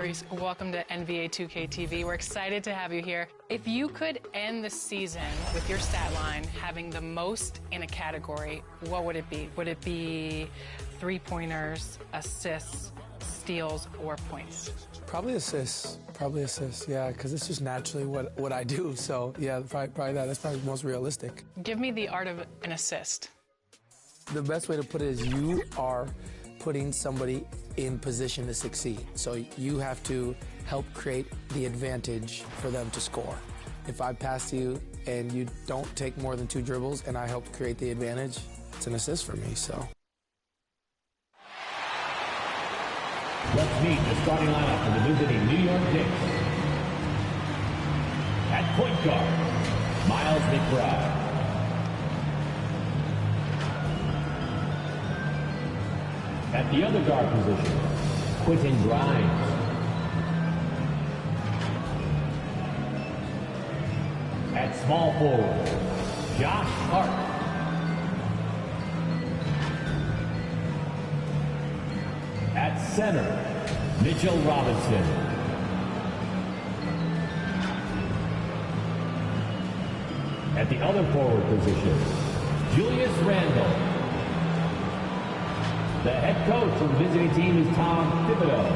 Maurice. Welcome to NBA 2K TV. We're excited to have you here. If you could end the season with your stat line having the most in a category, what would it be? Would it be three-pointers, assists, steals, or points? Probably assists. Yeah, because it's just naturally what I do. So, yeah, probably that. That's probably the most realistic. Give me the art of an assist. The best way to put it is you are putting somebody in position to succeed. So you have to help create the advantage for them to score. If I pass to you and you don't take more than 2 dribbles and I help create the advantage, it's an assist for me, so. Let's meet the starting lineup for the visiting New York Knicks. At point guard, Miles McBride. At the other guard position, Quentin Grimes. At small forward, Josh Hart. At center, Mitchell Robinson. At the other forward position, Julius Randle. The head coach of the visiting team is Tom Thibodeau.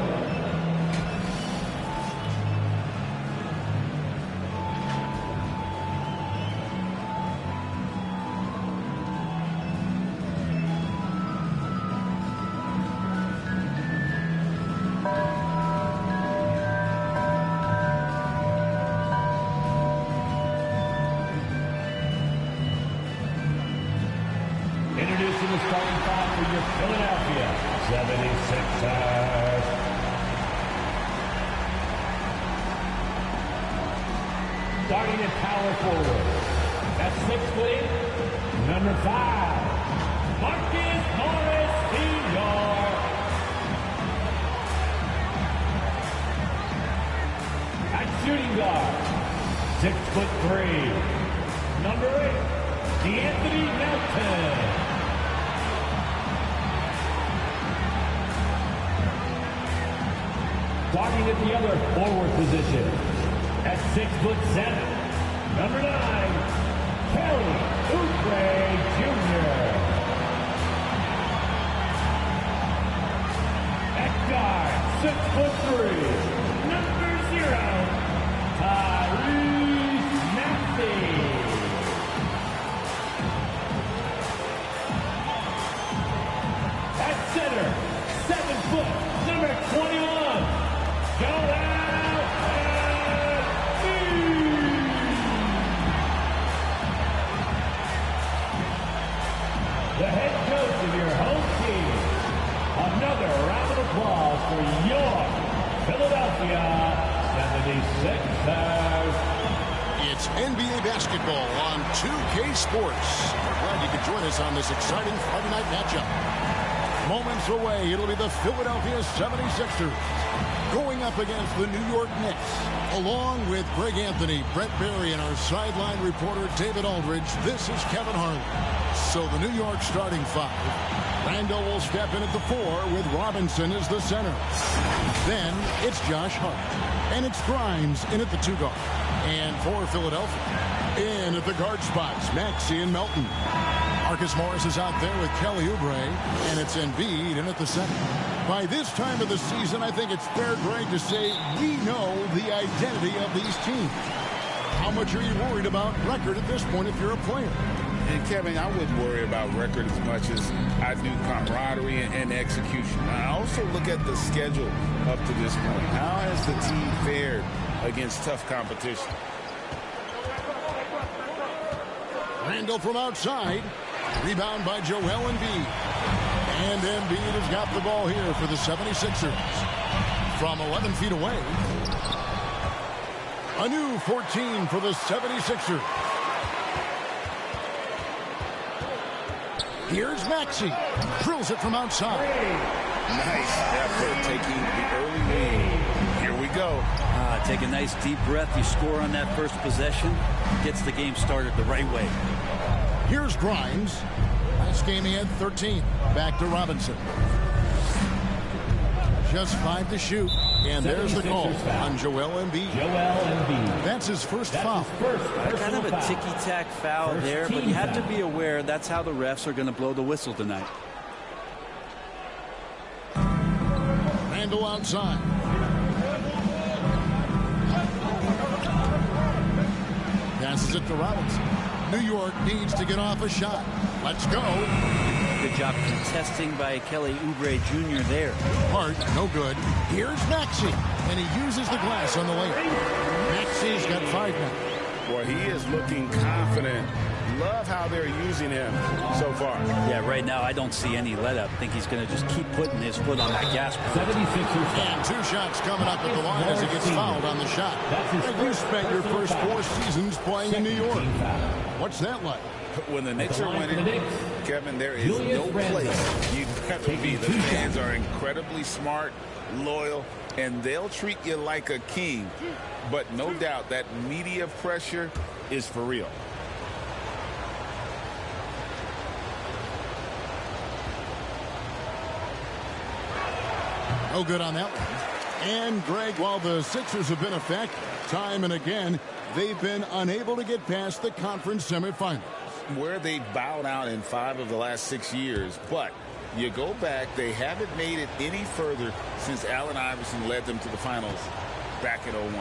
Introducing the starting five for your Philadelphia 76ers. Starting at power forward, that's 6'8", number 5, Marcus Morris Sr. At shooting guard, 6'3", number 8, D'Anthony Melton. Starting at the other forward position, at 6'7", number 9, Kelly Oubre Jr. At guard, 6'3", number 0, Tyrese Maxey. At center, 7 foot, number 21. Go out the head coach of your home team. Another round of applause for your Philadelphia 76ers. It's NBA basketball on 2K Sports. We're glad you could join us on this exciting Friday night matchup. Moments away, it'll be the Philadelphia 76ers going up against the New York Knicks. Along with Greg Anthony, Brett Berry, and our sideline reporter David Aldridge, this is Kevin Harlan. So the New York starting five. Randle will step in at the 4 with Robinson as the center. Then it's Josh Hart. And it's Grimes in at the 2 guard. And for Philadelphia, in at the guard spots, Maxey and Melton. Marcus Morris is out there with Kelly Oubre, and it's Embiid in at the center. By this time of the season, I think it's fair, Greg, to say we know the identity of these teams. How much are you worried about record at this point if you're a player? And Kevin, I wouldn't worry about record as much as I do camaraderie and execution. I also look at the schedule up to this point. How has the team fared against tough competition? Randle from outside. Rebound by Joel Embiid. And Embiid has got the ball here for the 76ers. From 11 feet away. A new 14 for the 76ers. Here's Maxey. Drills it from outside. Nice effort taking the early lead. Here we go. Take a nice deep breath. You score on that first possession. Gets the game started the right way. Here's Grimes. Last game he had 13. Back to Robinson. Just 5 to shoot. And there's the call on Joel Embiid. That's his first foul. Kind of a ticky-tack foul there, but you have to be aware that's how the refs are going to blow the whistle tonight. Randall outside. Passes it to Robinson. New York needs to get off a shot. Let's go. Good job contesting by Kelly Oubre Jr. there. Hart, no good. Here's Maxey, and he uses the glass on the lane. Maxey's got 5 now. Boy, he is looking confident. Love how they're using him so far. Yeah, right now I don't see any let up. I think he's going to just keep putting his foot on that gas pedal. And 2 shots coming up at the line as he gets fouled on the shot. And you spent your first 4 seasons playing in New York. What's that like? When the Knicks are winning, Kevin, there is no place you'd rather be. The fans are incredibly smart, loyal, and they'll treat you like a king. But no doubt that media pressure is for real. No good on that one. And, Greg, while the Sixers have been effective time and again, they've been unable to get past the conference semifinals. Where they bowed out in 5 of the last 6 years. But you go back, they haven't made it any further since Allen Iverson led them to the finals back in 01.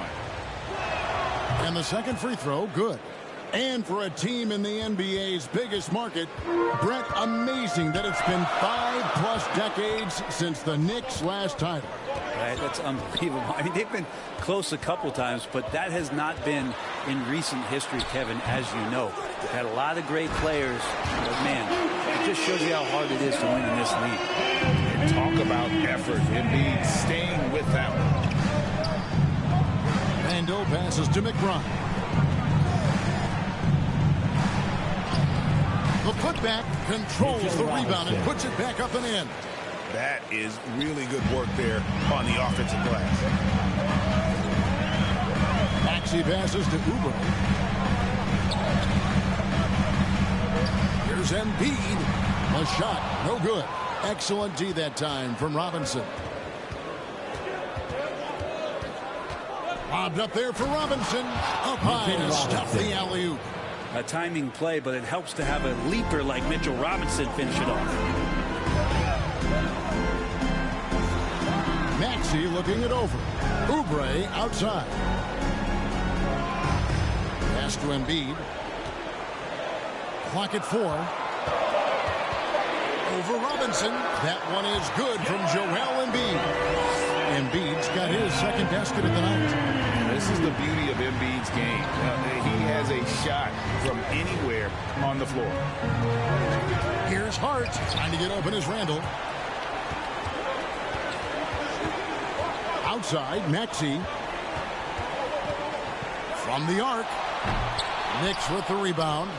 And the second free throw, good. And for a team in the NBA's biggest market, Brett, amazing that it's been 5+ decades since the Knicks' last title. Right, that's unbelievable. I mean, they've been close a couple times, but that has not been in recent history, Kevin, as you know. They've had a lot of great players, but man, it just shows you how hard it is to win in this league. Talk about effort. Embiid staying with that one. Randall passes to McBride. The putback controls the rebound and puts it back up and in. That is really good work there on the offensive glass. Maxey passes to Oubre. Here's Embiid. A shot, no good. Excellent D that time from Robinson. Lobbed up there for Robinson. Up high to stuff the alley-oop. A timing play, but it helps to have a leaper like Mitchell Robinson finish it off. Maxey looking it over. Oubre outside. Pass to Embiid. Clock at 4. Over Robinson. That one is good from Joel Embiid. Embiid's got his second basket of the night. This is the beauty of Embiid's game. He has a shot from anywhere on the floor. Here's Hart. Trying to get open is Randall. Outside, Maxey. From the arc. Knicks with the rebound.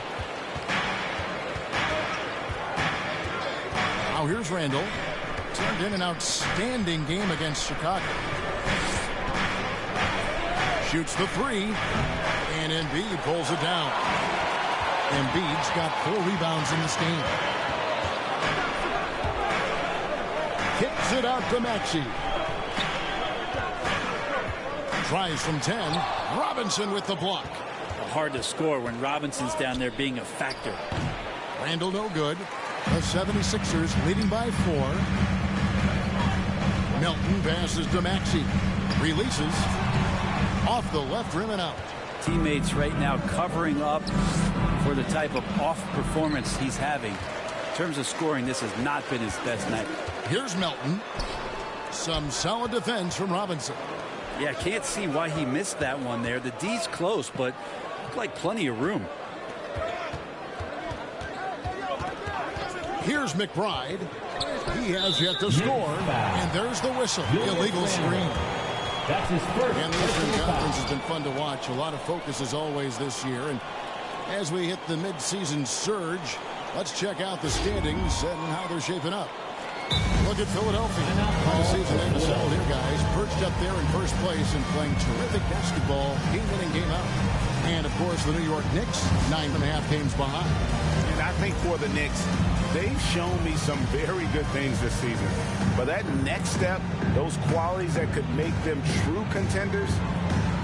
Now here's Randall. Turned in an outstanding game against Chicago. Shoots the 3. And Embiid pulls it down. Embiid's got 4 rebounds in this game. Kicks it out to Maxey. Tries from 10. Robinson with the block. Hard to score when Robinson's down there being a factor. Randall no good. The 76ers leading by 4. Melton passes to Maxey. Releases. Off the left rim and out. Teammates right now covering up for the type of off performance he's having. In terms of scoring, this has not been his best night. Here's Melton. Some solid defense from Robinson. Yeah, can't see why he missed that one there. The D's close, but looked like plenty of room. Here's McBride. He has yet to score. And there's the whistle. Illegal screen. That's his first. And the Eastern Conference has been fun to watch. A lot of focus as always this year. And as we hit the midseason surge, let's check out the standings and how they're shaping up. Look at Philadelphia. The season ain't a sold here, guys. Perched up there in first place and playing terrific basketball, game in and game out. And, of course, the New York Knicks, 9.5 games behind. And I think for the Knicks, they've shown me some very good things this season. But that next step, those qualities that could make them true contenders,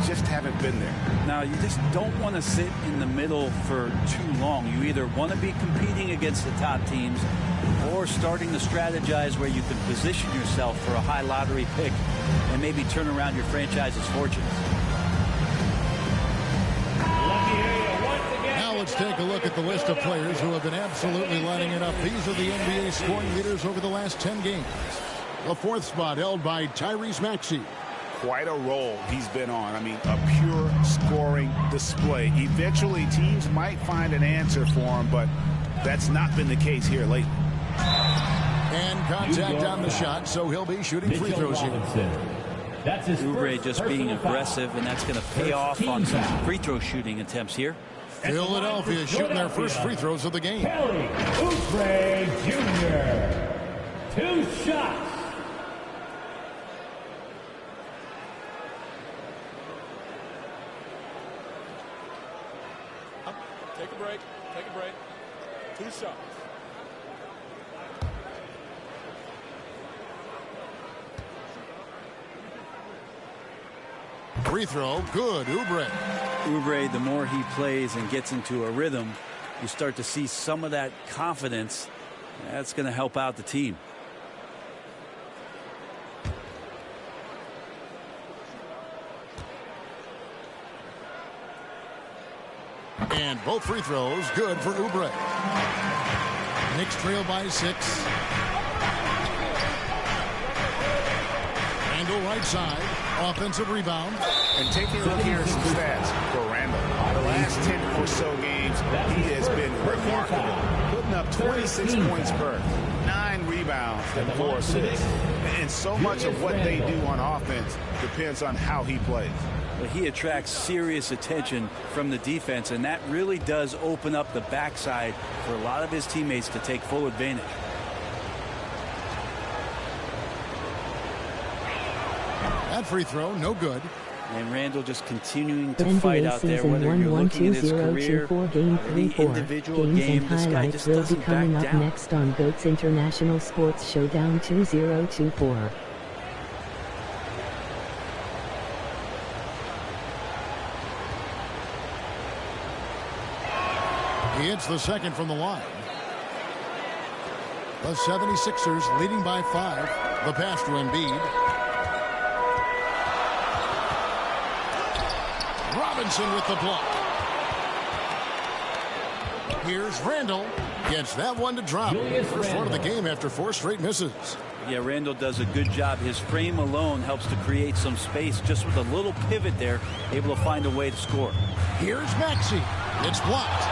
just haven't been there. Now, you just don't want to sit in the middle for too long. You either want to be competing against the top teams or starting to strategize where you can position yourself for a high lottery pick and maybe turn around your franchise's fortunes. Now let's take a look at the list of players who have been absolutely lighting it up. These are the NBA scoring leaders over the last 10 games. The fourth spot held by Tyrese Maxey. Quite a role he's been on. I mean, a pure scoring display. Eventually, teams might find an answer for him, but that's not been the case here lately. And contact on the shot, so he'll be shooting free throws here. Oubre just being aggressive, and that's going to pay off on some free throw shooting attempts here. Philadelphia shooting their first free throws of the game. Kelly Oubre Jr. 2 shots. Take a break. Take a break. 2 shots. Free throw, good, Oubre. Oubre, the more he plays and gets into a rhythm, you start to see some of that confidence. That's going to help out the team. And both free throws good for Oubre. Knicks trail by 6. Randall right side. Offensive rebound. And taking a look here at some stats for Randall. The last 10 or so games, he has been remarkable. Putting up 26 points per, 9 rebounds, and 4 assists. And so much of what they do on offense depends on how he plays. But he attracts serious attention from the defense, and that really does open up the backside for a lot of his teammates to take full advantage. That free throw, no good. And Randall just continuing to NBA fight out there, whether you're looking at his career or Game the 3-4. individual Games game, and this guy highlights just will be doesn't coming back up down. next on GOAT's International Sports Showdown 2024. He hits the second from the line. The 76ers leading by 5. The pass to Embiid. Robinson with the block. Here's Randall. Gets that one to drop. First one of the game after 4 straight misses. Yeah, Randall does a good job. His frame alone helps to create some space. Just with a little pivot there, able to find a way to score. Here's Maxey. It's blocked.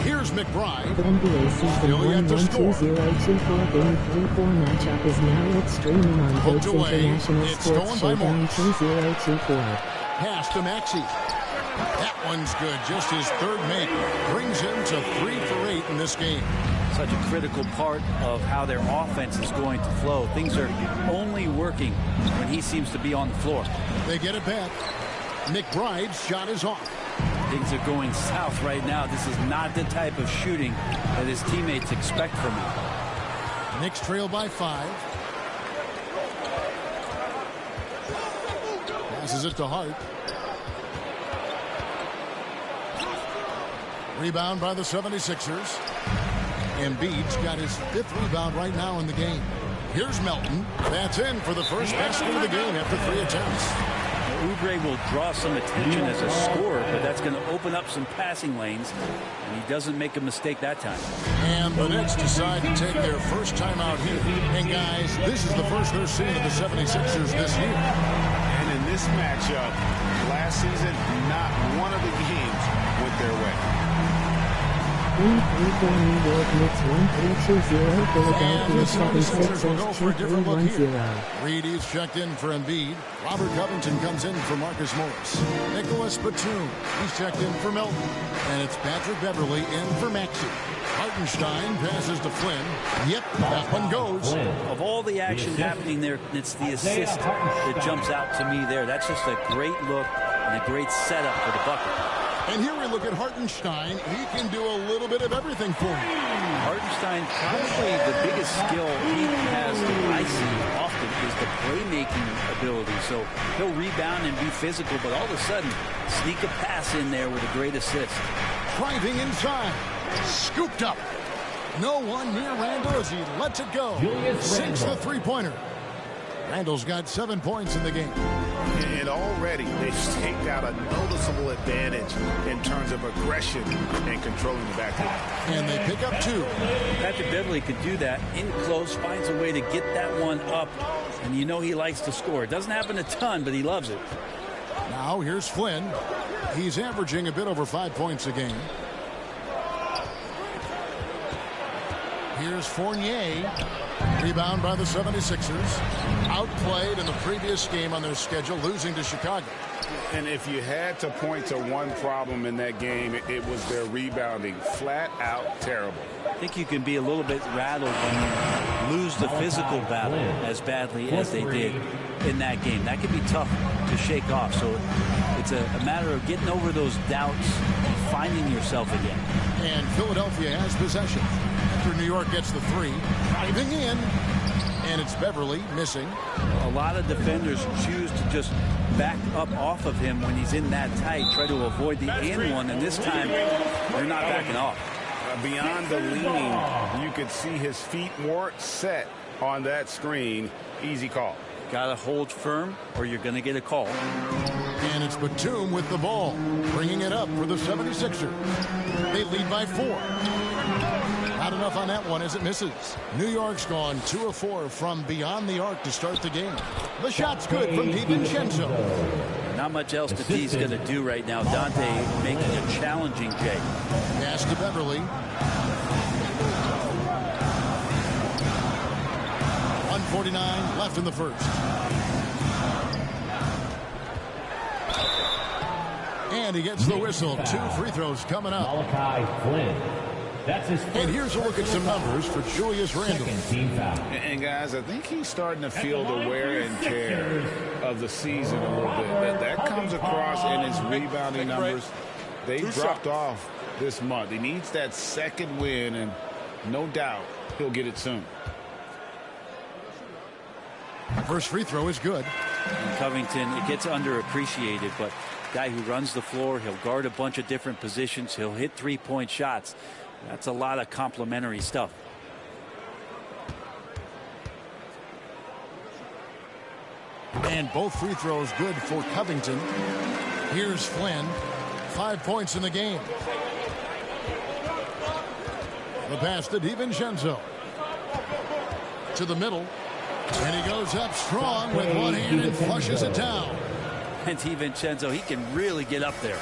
Here's McBride. The NBA season Still yet to score. 1-1-2024 Game 3-4 matchup is now lit streaming on Poked GOAT's away. International It's Sports stolen by Showdown Morris. 2024. Pass to Maxey. That one's good. Just his third make. Brings him to 3 for 8 in this game. Such a critical part of how their offense is going to flow. Things are only working when he seems to be on the floor. They get it back. McBride's shot is off. Things are going south right now. This is not the type of shooting that his teammates expect from him. Knicks trail by 5. Passes it to Hart. Rebound by the 76ers. Embiid's got his 5th rebound right now in the game. Here's Melton. That's in for the first basket of the game after 3 attempts. Oubre will draw some attention as a scorer, but that's going to open up some passing lanes, and he doesn't make a mistake that time. And the Knicks decide to take their first time out here. And guys, this is the first they're seeing of the 76ers this year. And in this matchup, last season, not one of the games went their way. 3-3-4 New York Knicks 1-3-2-0 Philadelphia 76ers 2-3-1-0. Reed is checked in for Embiid. Robert Covington comes in for Marcus Morris. Nicholas Batum, he's checked in for Melton. And it's Patrick Beverly in for Maxey. Hartenstein passes to Flynn. Yep, that one goes. Of all the action happening there, it's the assist that jumps out to me there. That's just a great look and a great setup for the bucket. And here we look at Hartenstein. He can do a little bit of everything for you. Hartenstein, probably the biggest skill he has that I see often is the playmaking ability. So he'll rebound and be physical, but all of a sudden, sneak a pass in there with a great assist. Driving inside. Scooped up. No one near Randall as he lets it go. Sinks the three-pointer. Randall's got 7 points in the game. And already they've staked out a noticeable advantage in terms of aggression and controlling the backcourt. And they pick up 2. Patrick Beverly could do that in close, finds a way to get that one up. And you know he likes to score. It doesn't happen a ton, but he loves it. Now here's Flynn. He's averaging a bit over 5 points a game. Here's Fournier. Rebound by the 76ers. Outplayed in the previous game on their schedule, losing to Chicago. And if you had to point to one problem in that game, it was their rebounding. Flat out terrible. I think you can be a little bit rattled when you lose the physical battle as badly as they did in that game. That can be tough to shake off. So it's a matter of getting over those doubts and finding yourself again. And Philadelphia has possession. After New York gets the 3, driving in. And it's Beverly missing. A lot of defenders choose to just back up off of him when he's in that tight, try to avoid the and one, and this time they're not backing off. Beyond the leaning, you could see his feet weren't set on that screen. Easy call. Got to hold firm or you're going to get a call. And it's Batum with the ball, bringing it up for the 76ers. They lead by 4. Not enough on that one as it misses. New York's gone 2 of 4 from beyond the arc to start the game. The shot's good from DiVincenzo. Not much else that D's going to do right now. Dante making a challenging Jay. Pass to Beverly. 1:49 left in the first. And he gets the whistle. 2 free throws coming up. Malachi Flynn. That's his first. And here's a look at some numbers for Julius Randle. Team foul. And guys, I think he's starting to feel the wear and tear of the season a little bit. That comes across in his rebounding numbers. They dropped off this month. He needs that second win, and no doubt he'll get it soon. First free throw is good. And Covington, it gets underappreciated, but guy who runs the floor, he'll guard a bunch of different positions, he'll hit three-point shots. That's a lot of complimentary stuff. And both free throws good for Covington. Here's Flynn. 5 points in the game. The pass to DiVincenzo. To the middle. And he goes up strong with one hand and flushes it down. And DiVincenzo, he can really get up there.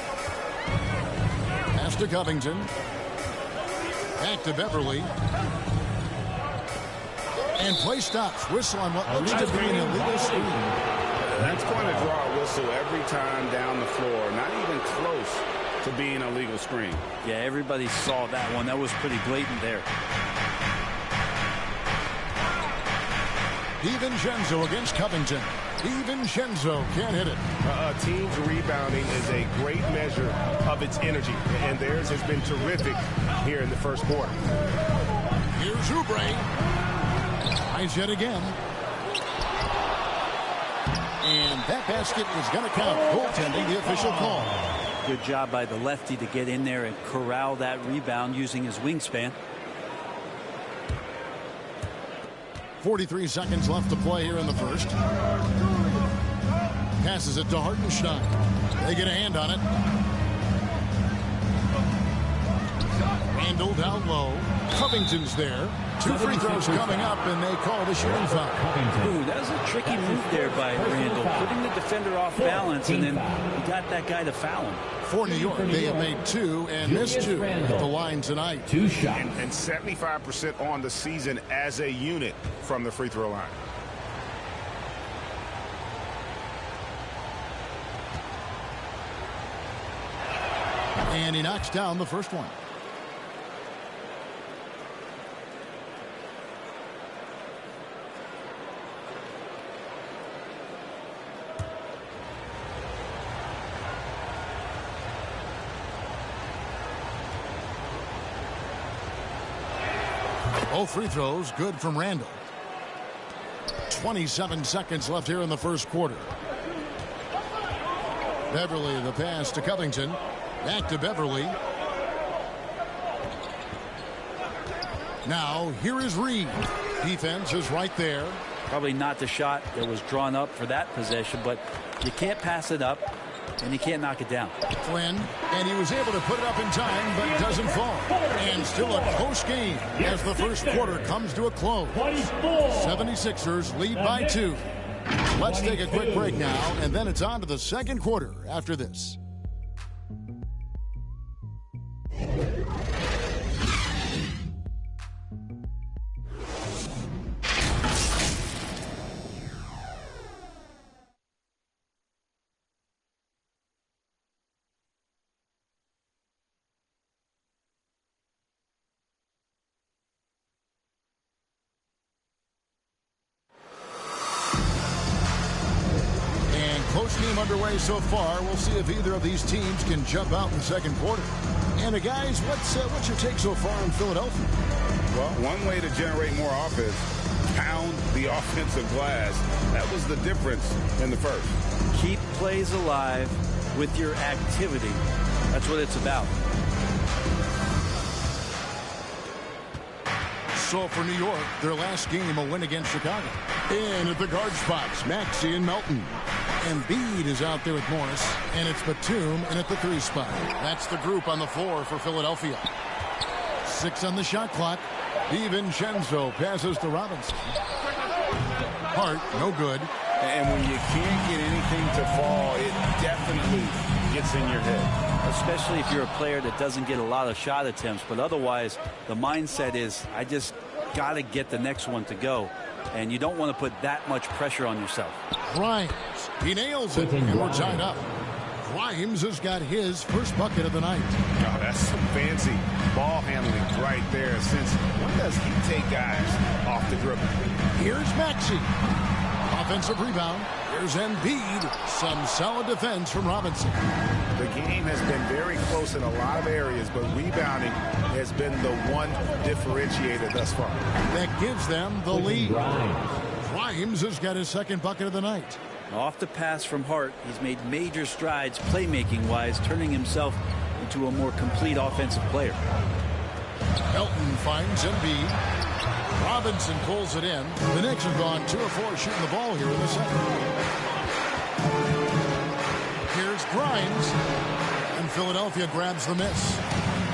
Pass to Covington. Back to Beverly. And play stops. Whistle on what looks to be an illegal screen. That's going to draw a whistle every time down the floor. Not even close to being a legal screen. Yeah, everybody saw that one. That was pretty blatant there. DiVincenzo against Covington. DiVincenzo can't hit it. A team's rebounding is a great measure of its energy, and theirs has been terrific here in the first quarter. Here's Oubre. Tries yet again. And that basket is going to count. Goaltending, the official call. Good job by the lefty to get in there and corral that rebound using his wingspan. 43 seconds left to play here in the first. Passes it to Hartenstein. They get a hand on it. Randall down low. Covington's there. 2 free throws coming up, and they call the shooting foul. Ooh, that was a tricky move there by Randall, putting the defender off balance, and then he got that guy to foul him. For New York, they have made 2 and missed 2 at the line tonight. 2 shots. And 75% on the season as a unit from the free throw line. And he knocks down the first one. Both free throws good from Randall. 27 seconds left here in the first quarter. Beverly, the pass to Covington. Back to Beverly. Now, here is Reed. Defense is right there. Probably not the shot that was drawn up for that possession, but you can't pass it up, and you can't knock it down. Flynn, and he was able to put it up in time, but doesn't fall. And still a close game as the first quarter comes to a close. 76ers lead by 2. Let's take a quick break now, and then it's on to the second quarter after this. Close game underway so far. We'll see if either of these teams can jump out in the second quarter. And guys, what's your take so far in Philadelphia? Well, one way to generate more offense, pound the offensive glass. That was the difference in the first. Keep plays alive with your activity. That's what it's about. So for New York, their last game a win against Chicago. In at the guard spots, Maxey and Melton. Embiid is out there with Morris, and it's Batum in at the 3 spot. That's the group on the floor for Philadelphia. 6 on the shot clock. DiVincenzo passes to Robinson. Hart, no good. And when you can't get anything to fall, it definitely gets in your head. Especially if you're a player that doesn't get a lot of shot attempts, but otherwise the mindset is, I just got to get the next one to go. And you don't want to put that much pressure on yourself. Grimes, he nails it, and we're tied up. Grimes has got his first bucket of the night. Oh, that's some fancy ball handling right there. Since when does he take guys off the dribble? Here's Maxey. Offensive rebound. Here's Embiid. Some solid defense from Robinson. The game has been very close in a lot of areas, but rebounding has been the one differentiator thus far. That gives them the lead. Grimes has got his second bucket of the night. Off the pass from Hart, he's made major strides playmaking-wise, turning himself into a more complete offensive player. Melton finds Embiid. Robinson pulls it in. The Knicks have gone 2 of 4 shooting the ball here in the second. Here's Grimes. And Philadelphia grabs the miss.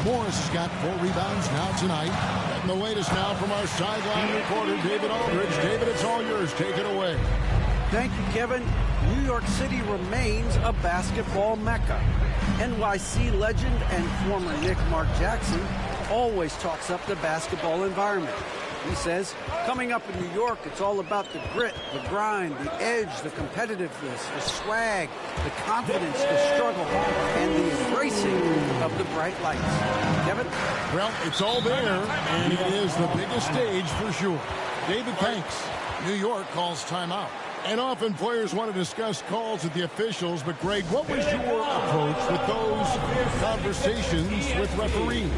Morris has got 4 rebounds now tonight. And the latest now from our sideline reporter, David Aldridge. David, it's all yours. Take it away. Thank you, Kevin. New York City remains a basketball mecca. NYC legend and former Knick Mark Jackson always talks up the basketball environment. He says, coming up in New York, it's all about the grit, the grind, the edge, the competitiveness, the swag, the confidence, the struggle, and the embracing of the bright lights. Kevin? Well, it's all there, and it is the biggest stage for sure. David, thanks. New York calls timeout. And often players want to discuss calls with the officials, but Greg, what was your approach with those conversations with referees?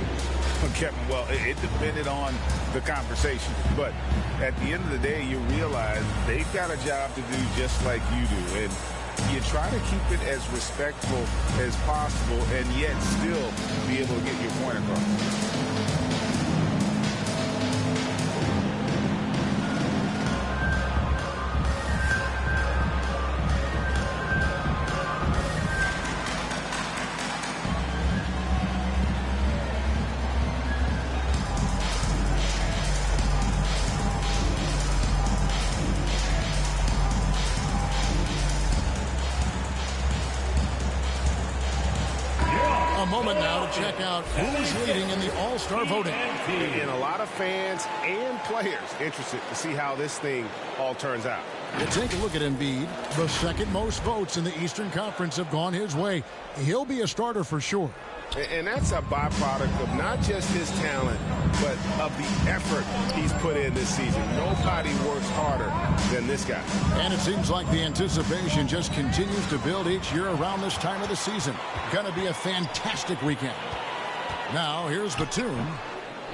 Kevin, well, it depended on the conversation. But at the end of the day, you realize they've got a job to do just like you do. And you try to keep it as respectful as possible and yet still be able to get your point across. Check out who's leading in the All-Star voting. And a lot of fans and players interested to see how this thing all turns out. You take a look at Embiid. The second most votes in the Eastern Conference have gone his way. He'll be a starter for sure. And that's a byproduct of not just his talent, but of the effort he's put in this season. Nobody works harder than this guy. And it seems like the anticipation just continues to build each year around this time of the season. Going to be a fantastic weekend. Now, here's Batum.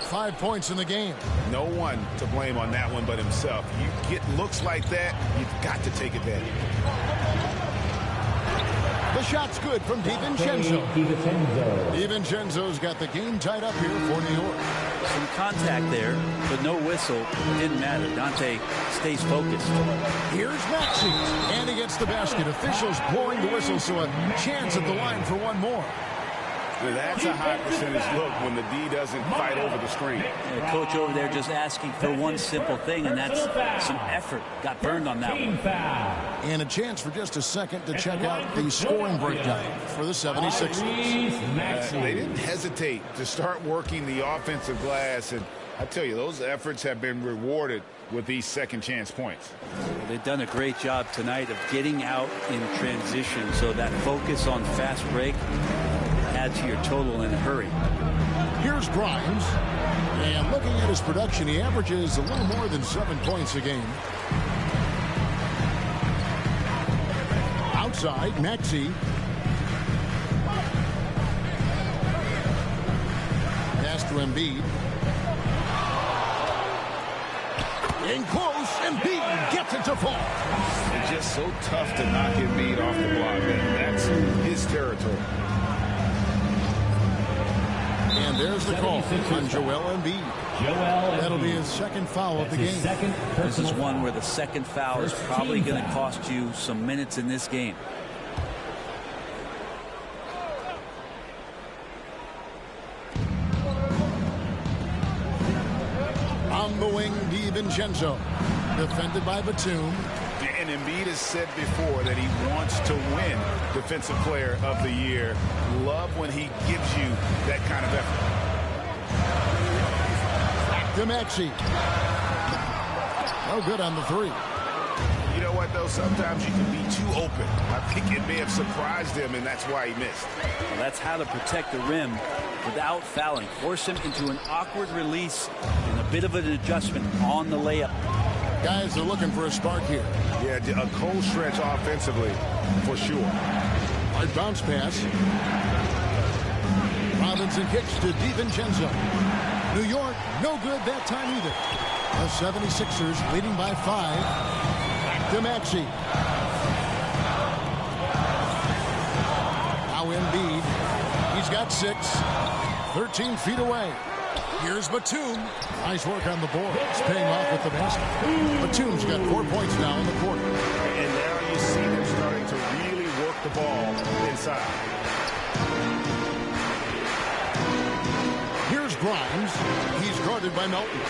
5 points in the game. No one to blame on that one but himself. You get looks like that, you've got to take advantage. The shot's good from DiVincenzo. DiVincenzo's got the game tied up here for New York. Some contact there, but no whistle. It didn't matter. Dante stays focused. Here's Maxey, and he gets the basket. Officials blowing the whistle, so a chance at the line for one more. That's a high percentage look when the D doesn't fight over the screen. The coach over there just asking for one simple thing, and that's some effort. Got burned on that one. And a chance for just a second to check out the scoring breakdown for the 76ers. They didn't hesitate to start working the offensive glass, and I tell you, those efforts have been rewarded with these second chance points. They've done a great job tonight of getting out in transition, so that focus on fast break, add to your total in a hurry. Here's Grimes, and looking at his production, he averages a little more than 7 points a game. Outside, Maxey. Pass to Embiid. In close, Embiid gets it to fall. It's just so tough to knock Embiid off the block. That's his territory. And there's the call on Joel Embiid. That'll be his second foul of the game. This is one where the second foul is probably going to cost you some minutes in this game. On the wing, DiVincenzo. Defended by Batum. And Embiid has said before that he wants to win Defensive Player of the Year. Love when he gives you that kind of effort. Back to Maxey. No good on the three. You know what, though? Sometimes you can be too open. I think it may have surprised him, and that's why he missed. Well, that's how to protect the rim without fouling. Force him into an awkward release and a bit of an adjustment on the layup. Guys are looking for a spark here. Yeah, a cold stretch offensively, for sure. Hard bounce pass. Robinson kicks to DiVincenzo. New York, no good that time either. The 76ers leading by 5. Back to Maxey. Now Embiid. He's got 6. 13 feet away. Here's Batum. Nice work on the board. It's paying off with the basket. Batum's got 4 points now in the quarter. And now you see them starting to really work the ball inside. Here's Grimes. He's guarded by Melton.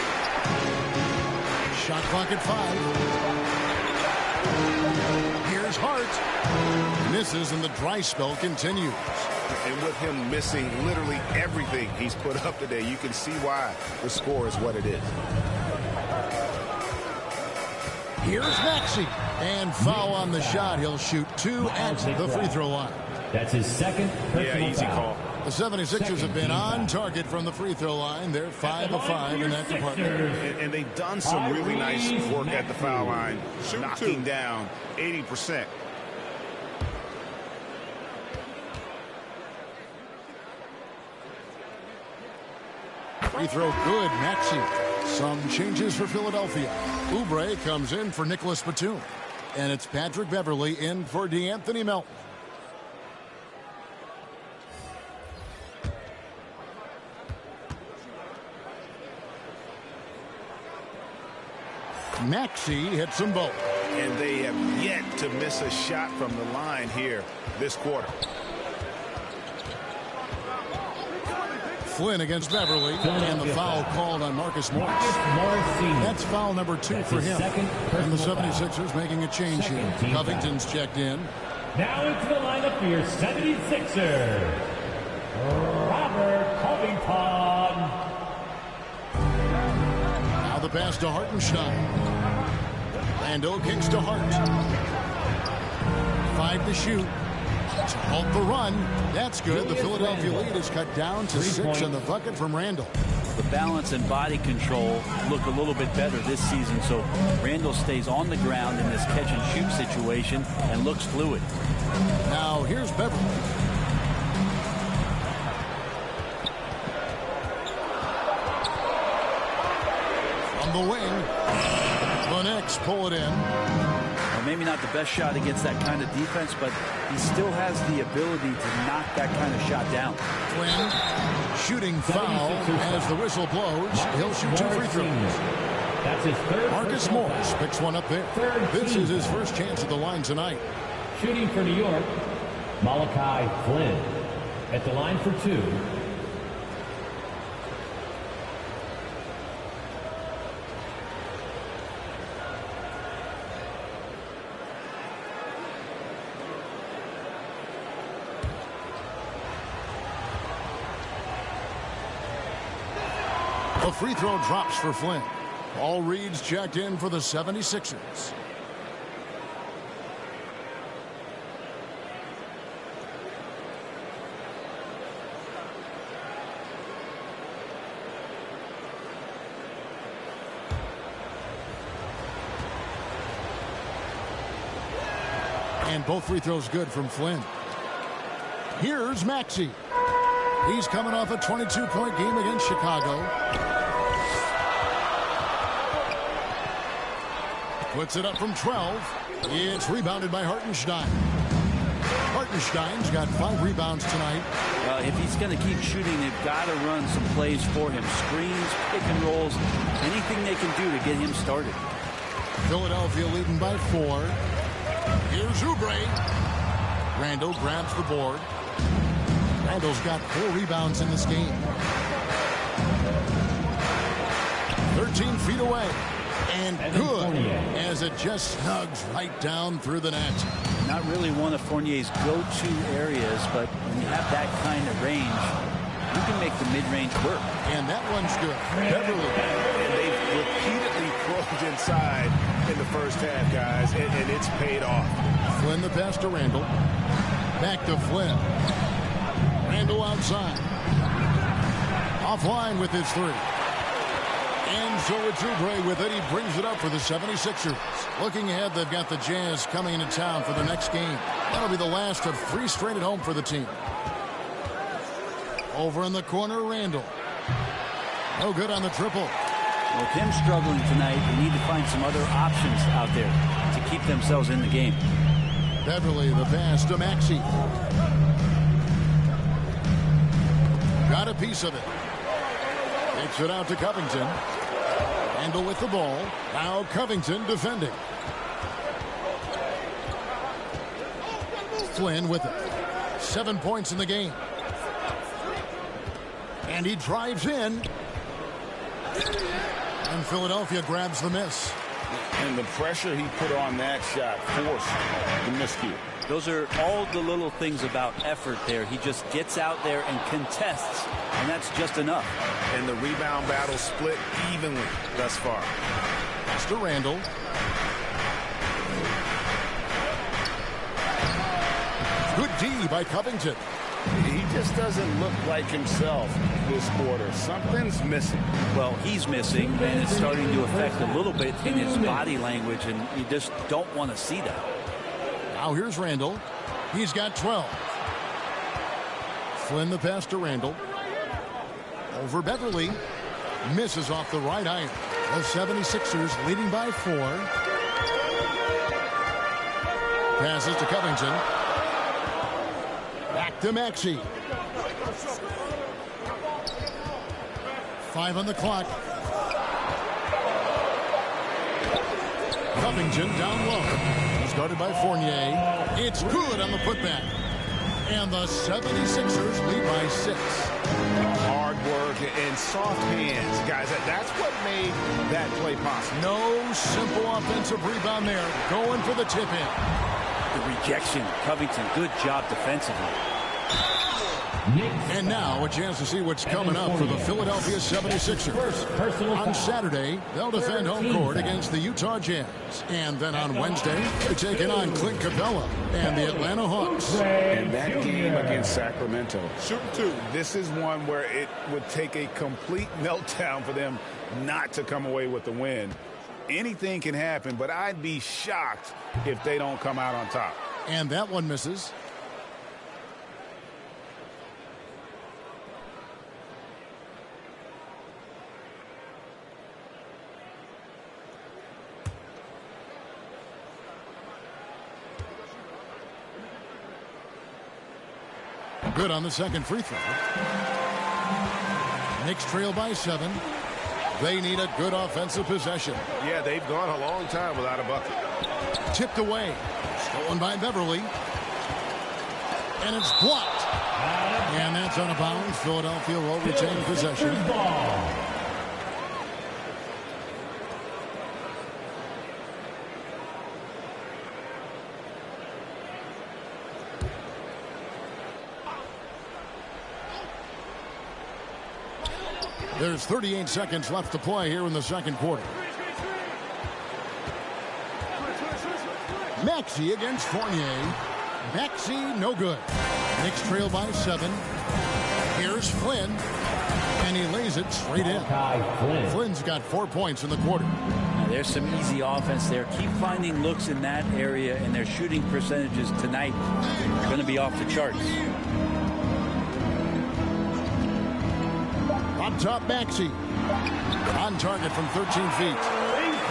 Shot clock at 5. Here's Hart. Misses, and the dry spell continues. And with him missing literally everything he's put up today, you can see why the score is what it is. Here's Maxey. And foul on the shot. He'll shoot 2 at the free throw line. That's his second personal easy foul. call. The 76ers have been on target from the free throw line. They're 5 of 5 in that department. And they've done some really nice work at the foul line, knocking down 80%. Free throw good, Maxey. Some changes for Philadelphia. Oubre comes in for Nicholas Batum. And it's Patrick Beverley in for DeAnthony Melton. Maxey hits them both. And they have yet to miss a shot from the line here this quarter. Flynn against Beverly, and the foul called on Marcus Morris. That's foul number 2 for him. And the 76ers making a change here. Covington's checked in. Now into the lineup for your 76ers, Robert Covington. Now the pass to Hartenstein. Lando kicks to Hart. 5 to shoot. To halt the run. That's good. The Philadelphia lead is cut down to 6 on the bucket from Randall. The balance and body control look a little bit better this season, so Randall stays on the ground in this catch and shoot situation and looks fluid. Now here's Beverly. the wing. The Knicks pull it in. Well, maybe not the best shot against that kind of defense, but he still has the ability to knock that kind of shot down. Flynn, shooting foul as the whistle blows. He'll shoot 2 free throws. That's his third. Marcus Morris picks one up there. This is his first chance at the line tonight. Shooting for New York, Malachi Flynn. At the line for 2. A free throw drops for Flynn. All reads checked in for the 76ers. And both free throws good from Flynn. Here's Maxey. He's coming off a 22-point game against Chicago. Puts it up from 12. It's rebounded by Hartenstein. Hartenstein's got 5 rebounds tonight. If he's going to keep shooting, they've got to run some plays for him. Screens, pick and rolls, anything they can do to get him started. Philadelphia leading by 4. Here's Oubre. Randall grabs the board. Randall's got 4 rebounds in this game. 13 feet away. And good as it just snugs right down through the net. Not really one of Fournier's go-to areas, but when you have that kind of range, you can make the mid-range work. And that one's good. Beverly. And they've repeatedly probed inside in the first half, guys, and it's paid off. Flynn the pass to Randall. Back to Flynn. Randall outside. Offline with his 3. And so it's Oubre with it. He brings it up for the 76ers. Looking ahead, they've got the Jazz coming into town for the next game. That'll be the last of 3 straight at home for the team. Over in the corner, Randall. No good on the triple. With him struggling tonight, they need to find some other options out there to keep themselves in the game. Beverly, the pass to Maxey. Got a piece of it. Takes it out to Covington. Randall with the ball. Now Covington defending. Flynn with it. 7 points in the game. And he drives in. And Philadelphia grabs the miss. And the pressure he put on that shot forced the miscue. Those are all the little things about effort there. He just gets out there and contests, and that's just enough. And the rebound battle split evenly thus far. That's to Randall. Good D by Covington. He just doesn't look like himself this quarter. Something's missing. Well, he's missing, and it's starting to affect a little bit in his body language, and you just don't want to see that. Now here's Randall. He's got 12. Flynn the pass to Randall. Over Beverly. Misses off the right iron. The 76ers leading by 4. Passes to Covington. Back to Maxey. 5 on the clock. Covington down low. He's guarded by Fournier. It's good on the putback. And the 76ers lead by 6. Hard work and soft hands, guys. That's what made that play possible. No simple offensive rebound there. Going for the tip-in. The rejection. Covington, good job defensively. And now a chance to see what's coming up for the Philadelphia 76ers. On Saturday, they'll defend home court against the Utah Jazz. And then on Wednesday, they're taking on Clint Capella and the Atlanta Hawks. And that game against Sacramento. Shooting 2. This is one where it would take a complete meltdown for them not to come away with the win. Anything can happen, but I'd be shocked if they don't come out on top. And that one misses. good on the second free throw. Knicks trail by 7. They need a good offensive possession. Yeah, they've gone a long time without a bucket. Tipped away. Stolen by Beverly. And it's blocked. And that's out of bounds. Philadelphia will retain possession. There's 38 seconds left to play here in the second quarter. Maxey against Fournier. Maxey, no good. Knicks trail by 7. Here's Flynn. And he lays it straight in. Flynn's got 4 points in the quarter. Now, there's some easy offense there. Keep finding looks in that area, and their shooting percentages tonight are going to be off the charts. On top, Maxey. On target from 13 feet.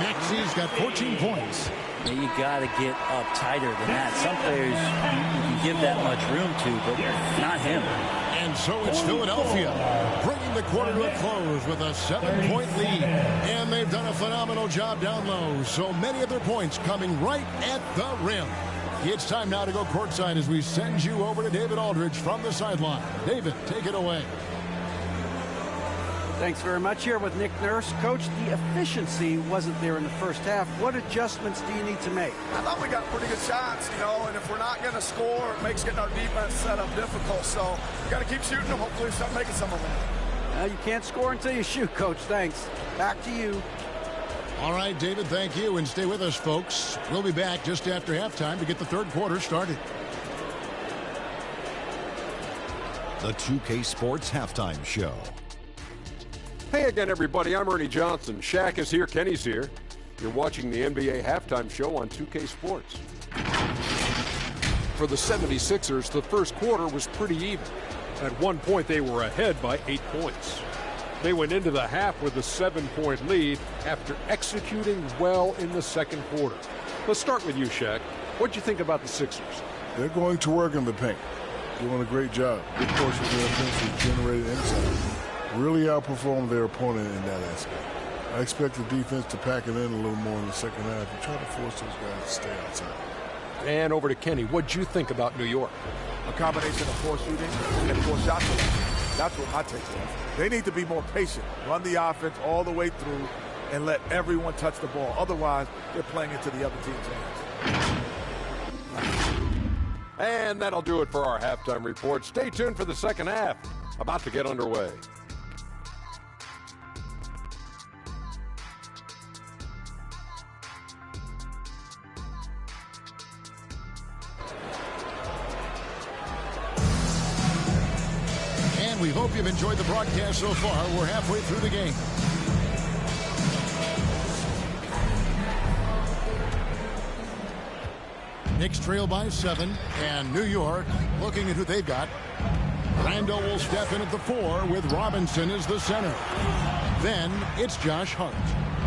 Maxey's got 14 points. Yeah, you got to get up tighter than that. Some players you can give that much room to, but not him. And so it's Philadelphia bringing the quarter to a close with a 7-point lead. And they've done a phenomenal job down low. So many of their points coming right at the rim. It's time now to go courtside as we send you over to David Aldridge from the sideline. David, take it away. Thanks very much. Here with Nick Nurse. Coach, the efficiency wasn't there in the first half. What adjustments do you need to make? I thought we got pretty good shots, and if we're not going to score, it makes getting our defense set up difficult. So we got to keep shooting them. Hopefully start making some of them. You can't score until you shoot, Coach. Thanks. Back to you. All right, David, thank you. And stay with us, folks. We'll be back just after halftime to get the third quarter started. The 2K Sports Halftime Show. Hey again, everybody. I'm Ernie Johnson. Shaq is here. Kenny's here. You're watching the NBA Halftime Show on 2K Sports. For the 76ers, the first quarter was pretty even. At one point, they were ahead by 8 points. They went into the half with a 7-point lead after executing well in the second quarter. Let's start with you, Shaq. What'd you think about the Sixers? They're going to work in the paint. Doing a great job. Good portion of their offense is generated inside. Really outperformed their opponent in that aspect. I expect the defense to pack it in a little more in the second half and try to force those guys to stay outside. And over to Kenny. What'd you think about New York? A combination of poor shooting and poor shot selection. That's what my take is. They need to be more patient. Run the offense all the way through and let everyone touch the ball. Otherwise, they're playing into the other team's hands. And that'll do it for our halftime report. Stay tuned for the second half. About to get underway. We hope you've enjoyed the broadcast so far. We're halfway through the game. Knicks trail by 7, and New York looking at who they've got. Randall will step in at the 4 with Robinson as the center. Then it's Josh Hart.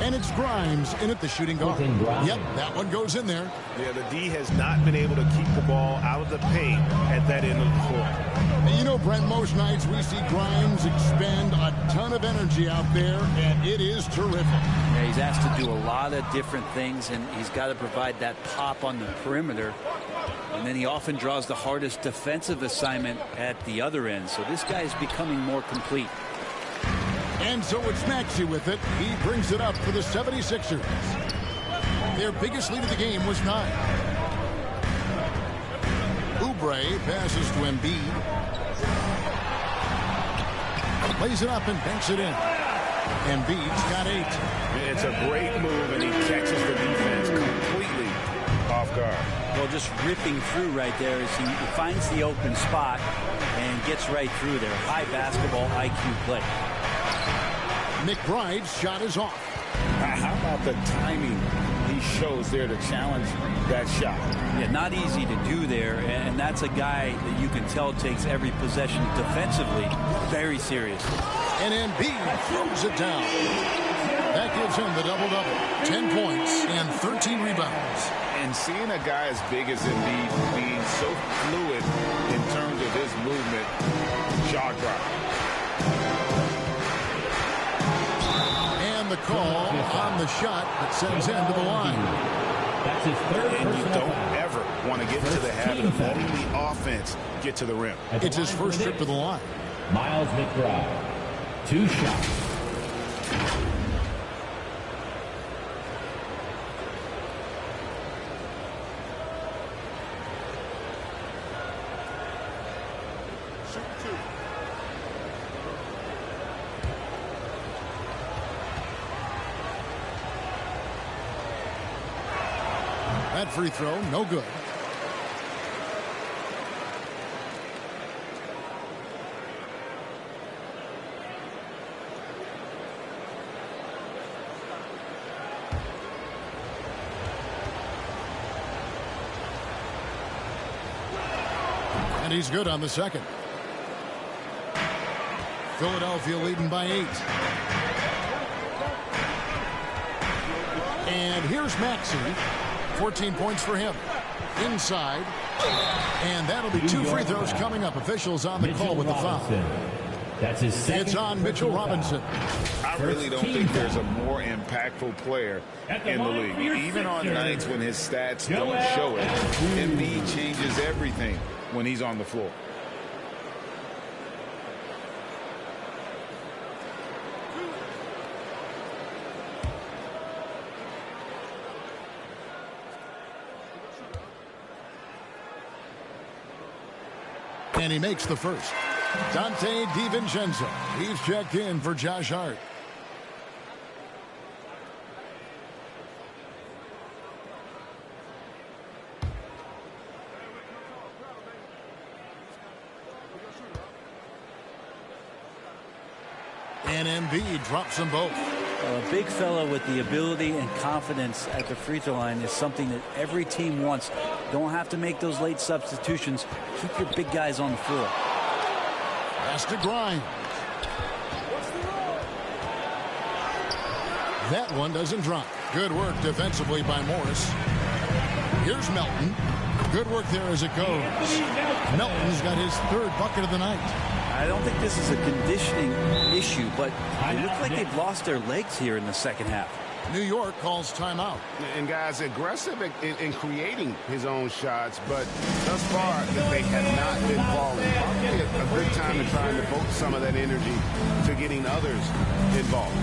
And it's Grimes in at the shooting guard. Yep, that one goes in there. Yeah, the D has not been able to keep the ball out of the paint at that end of the floor. And you know, Brent, most nights we see Grimes expend a ton of energy out there, and it is terrific. Yeah, he's asked to do a lot of different things, and he's got to provide that pop on the perimeter. And then he often draws the hardest defensive assignment at the other end. So this guy is becoming more complete. And so it's Maxey with it. He brings it up for the 76ers. Their biggest lead of the game was 9. Oubre passes to Embiid. Lays it up and banks it in. Embiid's got 8. It's a great move, and he catches the defense completely off guard. Well, just ripping through right there as he finds the open spot and gets right through there. High basketball IQ play. McBride's shot is off. How about the timing he shows there to challenge that shot? Yeah, not easy to do there, and that's a guy that you can tell takes every possession defensively very seriously. And Embiid throws it down. That gives him the double-double. 10 points and 13 rebounds. And seeing a guy as big as Embiid being so fluid in terms of with his movement, jaw drop. And the call on the shot that sends him to the line. That's his third. And you don't ever want to get into the habit of letting the offense get to the rim. It's his first trip to the line. Miles McBride, 2 shots. That free throw, no good. And he's good on the second. Philadelphia leading by 8. And here's Maxey. 14 points for him. Inside. And that'll be 2 free throws coming up. Officials on the call with the foul. That's his second. It's on Mitchell Robinson. I really don't think there's a more impactful player in the league. Even on nights when his stats don't show it, Embiid changes everything when he's on the floor. And he makes the first. Dante DiVincenzo. He's checked in for Josh Hart. And Embiid drops them both. A big fella with the ability and confidence at the free throw line is something that every team wants. Don't have to make those late substitutions. Keep your big guys on the floor. Has to grind. That one doesn't drop. Good work defensively by Morris. Here's Melton. Good work there as it goes. Melton's got his 3rd bucket of the night. I don't think this is a conditioning issue, but it looks like they've lost their legs here in the second half. New York calls timeout. And guys, aggressive in creating his own shots, but thus far they have not been falling. Probably a good time to try and devote some of that energy to getting others involved.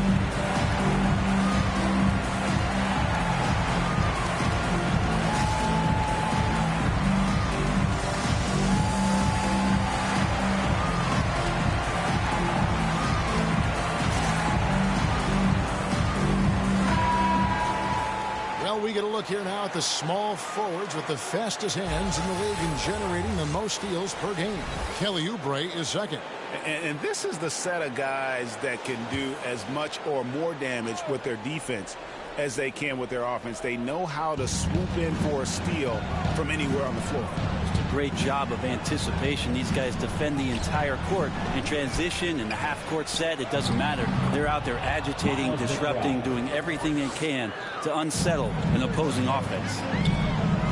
We get a look here now at the small forwards with the fastest hands in the league and generating the most steals per game. Kelly Oubre is second. And this is the set of guys that can do as much or more damage with their defense as they can with their offense. They know how to swoop in for a steal from anywhere on the floor. Just a great job of anticipation. These guys defend the entire court in transition, in the half-court set. It doesn't matter. They're out there agitating, disrupting, doing everything they can to unsettle an opposing offense.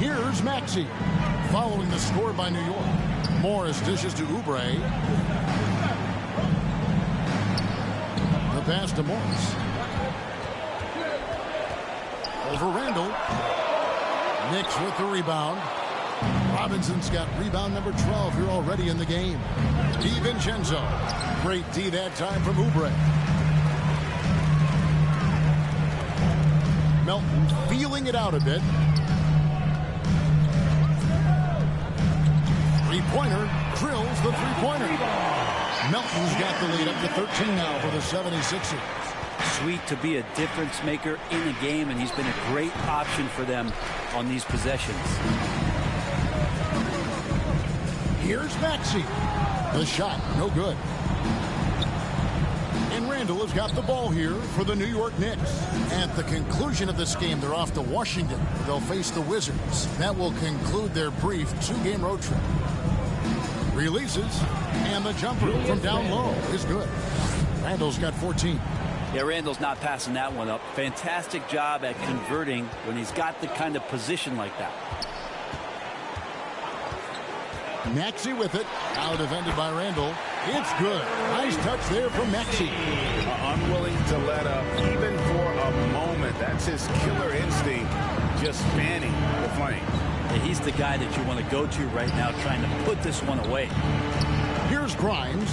Here's Maxey following the score by New York. Morris dishes to Oubre. The pass to Morris. Over Randall. Knicks with the rebound. Robinson's got rebound number 12 here already in the game. DiVincenzo. Great D that time from Oubre. Melton feeling it out a bit. Three-pointer drills the three-pointer. Melton's got the lead up to 13 now for the 76ers. Sweet to be a difference maker in a game, and he's been a great option for them on these possessions. Here's Maxey. The shot, no good. And Randall has got the ball here for the New York Knicks. At the conclusion of this game, they're off to Washington. They'll face the Wizards. That will conclude their brief 2-game road trip. Releases, and the jumper from down low is good. Randall's got 14. Yeah, Randall's not passing that one up. Fantastic job at converting when he's got the kind of position like that. Maxey with it. Now defended by Randall. It's good. Nice touch there from Maxey. Unwilling to let up even for a moment. That's his killer instinct, just fanning the flame. He's the guy that you want to go to right now, trying to put this one away. Here's Grimes.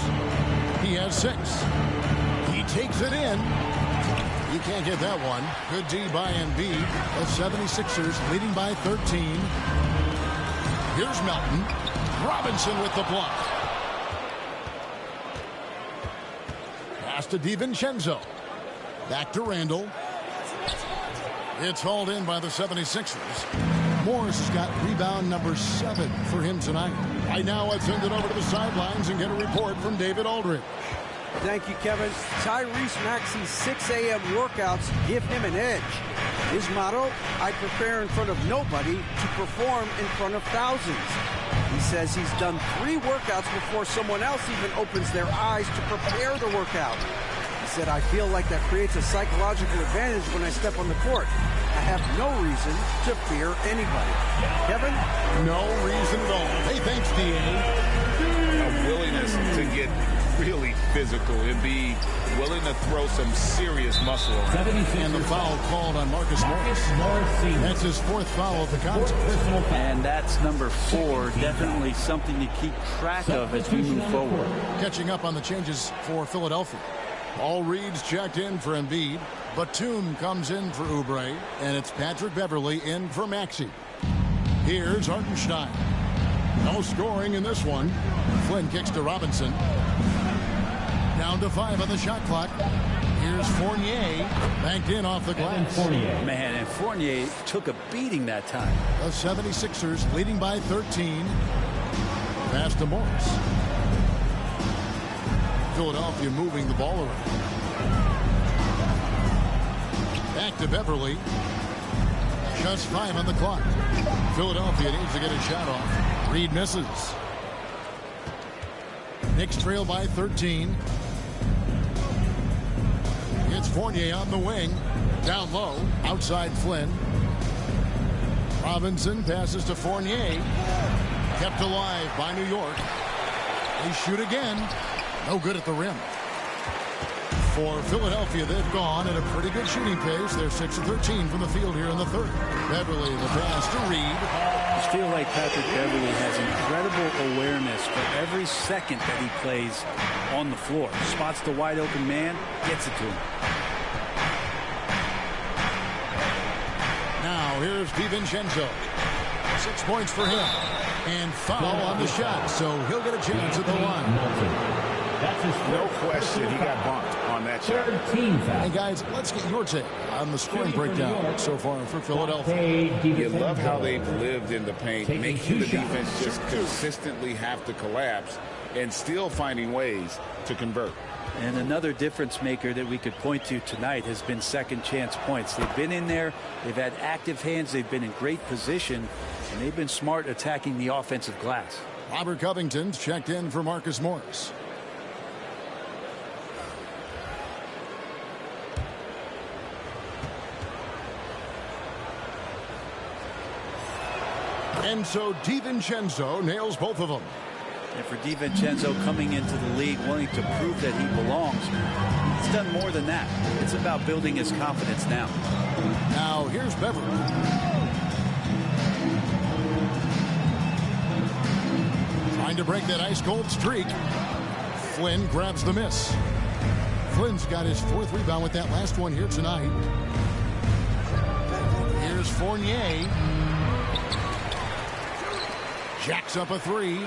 He has 6. He takes it in. You can't get that one. Good D by Embiid. The 76ers leading by 13. Here's Melton. Robinson with the block. Pass to DiVincenzo. Back to Randall. It's hauled in by the 76ers. Morris has got rebound number 7 for him tonight. Right now, let's send it over to the sidelines and get a report from David Aldridge. Thank you, Kevin. Tyrese Maxey's 6 a.m. workouts give him an edge. His motto, I prepare in front of nobody to perform in front of thousands. He says he's done 3 workouts before someone else even opens their eyes to prepare the workout. He said, I feel like that creates a psychological advantage when I step on the court. I have no reason to fear anybody. Kevin? No reason at all. Hey, thanks, D.A. A willingness to get really physical and be willing to throw some serious muscle around. And the foul called on Marcus Morris. That's his 4th foul of the contest. And that's number 4. Definitely something to keep track of as we move forward. Catching up on the changes for Philadelphia. All Reed's checked in for Embiid. Batum comes in for Oubre. And it's Patrick Beverley in for Maxey. Here's Hartenstein. No scoring in this one. Flynn kicks to Robinson. Down to 5 on the shot clock. Here's Fournier. Banked in off the glass. Man, and Fournier took a beating that time. The 76ers leading by 13. Pass to Morris. Philadelphia moving the ball around. Back to Beverley. Just 5 on the clock. Philadelphia needs to get a shot off. Reed misses. Knicks trail by 13. It's Fournier on the wing. Down low. Outside Flynn. Robinson passes to Fournier. Kept alive by New York. They shoot again. No good at the rim. For Philadelphia, they've gone at a pretty good shooting pace. They're 6 of 13 from the field here in the 3rd. Beverley, the pass to Reed. I feel like Patrick Beverley has incredible awareness for every second that he plays on the floor. Spots the wide open man, gets it to him. Now here's DiVincenzo. 6 points for him. And foul on the shot, so he'll get a chance at the line. No question he got bumped on that shot. Hey, guys, let's get your take on the scoring breakdown so far for Philadelphia. You love how they've lived in the paint, making the defense just consistently have to collapse and still finding ways to convert. And another difference maker that we could point to tonight has been second chance points. They've been in there. They've had active hands. They've been in great position. And they've been smart attacking the offensive glass. Robert Covington's checked in for Marcus Morris. And so DiVincenzo nails both of them. And for DiVincenzo coming into the league wanting to prove that he belongs, he's done more than that. It's about building his confidence now. Now here's Beverley. Trying to break that ice-cold streak. Flynn grabs the miss. Flynn's got his 4th rebound with that last one here tonight. Here's Fournier. Jacks up a 3.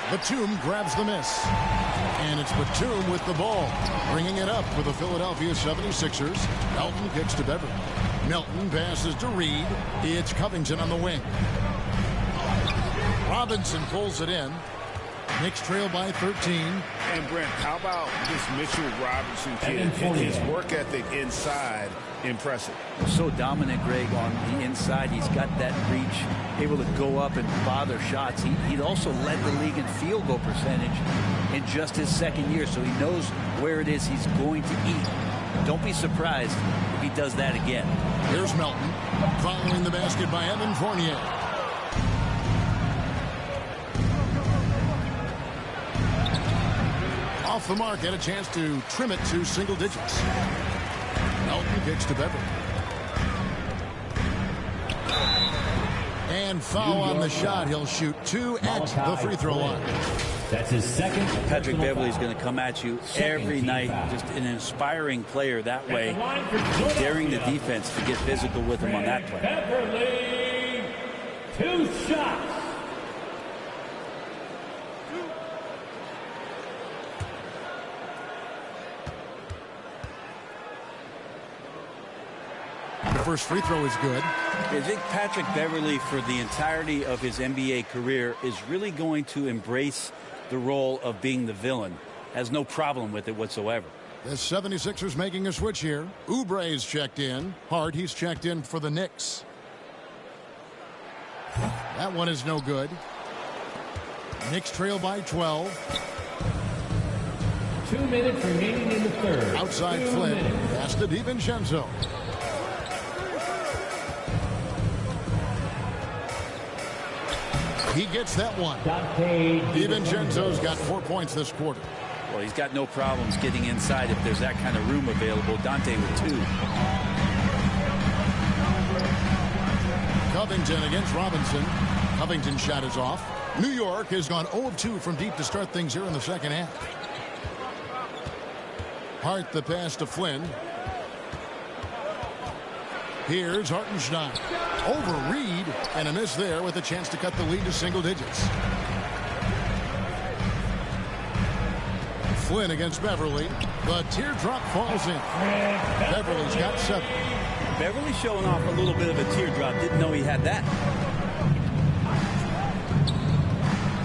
Batum grabs the miss. And it's Batum with the ball. Bringing it up for the Philadelphia 76ers. Melton kicks to Beverley. Melton passes to Reed. It's Covington on the wing. Robinson pulls it in. Knicks trail by 13. And Brent, how about this Mitchell Robinson kid and his work ethic inside? Impressive. So dominant, Greg, on the inside. He's got that reach, able to go up and bother shots. He'd also led the league in field goal percentage in just his 2nd year, so he knows where it is he's going to eat. Don't be surprised if he does that again. Here's Melton following the basket by Evan Fournier. Off the mark, had a chance to trim it to single digits. Melton kicks to Beverly. And foul on the shot. He'll shoot 2 at the free throw line. That's his second. Patrick Beverly is going to come at you every night. Just an inspiring player that way. Daring the defense to get physical with him on that play. Beverly, 2 shots. First free throw is good. I think Patrick Beverly, for the entirety of his NBA career, is really going to embrace the role of being the villain. Has no problem with it whatsoever. The 76ers making a switch here. Oubre's checked in. Hart, he's checked in for the Knicks. That one is no good. Knicks trail by 12. 2 minutes remaining in the third. Outside Flynn. Pass to DiVincenzo. He gets that one. DiVincenzo's got 4 points this quarter. Well, he's got no problems getting inside if there's that kind of room available. Dante with 2. Covington against Robinson. Covington's shot is off. New York has gone 0 of 2 from deep to start things here in the second half. Hart the pass to Flynn. Here's Hartenstein. Over Reed, and a miss there with a chance to cut the lead to single digits. Flynn against Beverly. The teardrop falls in. Beverly's got 7. Beverly showing off a little bit of a teardrop. Didn't know he had that.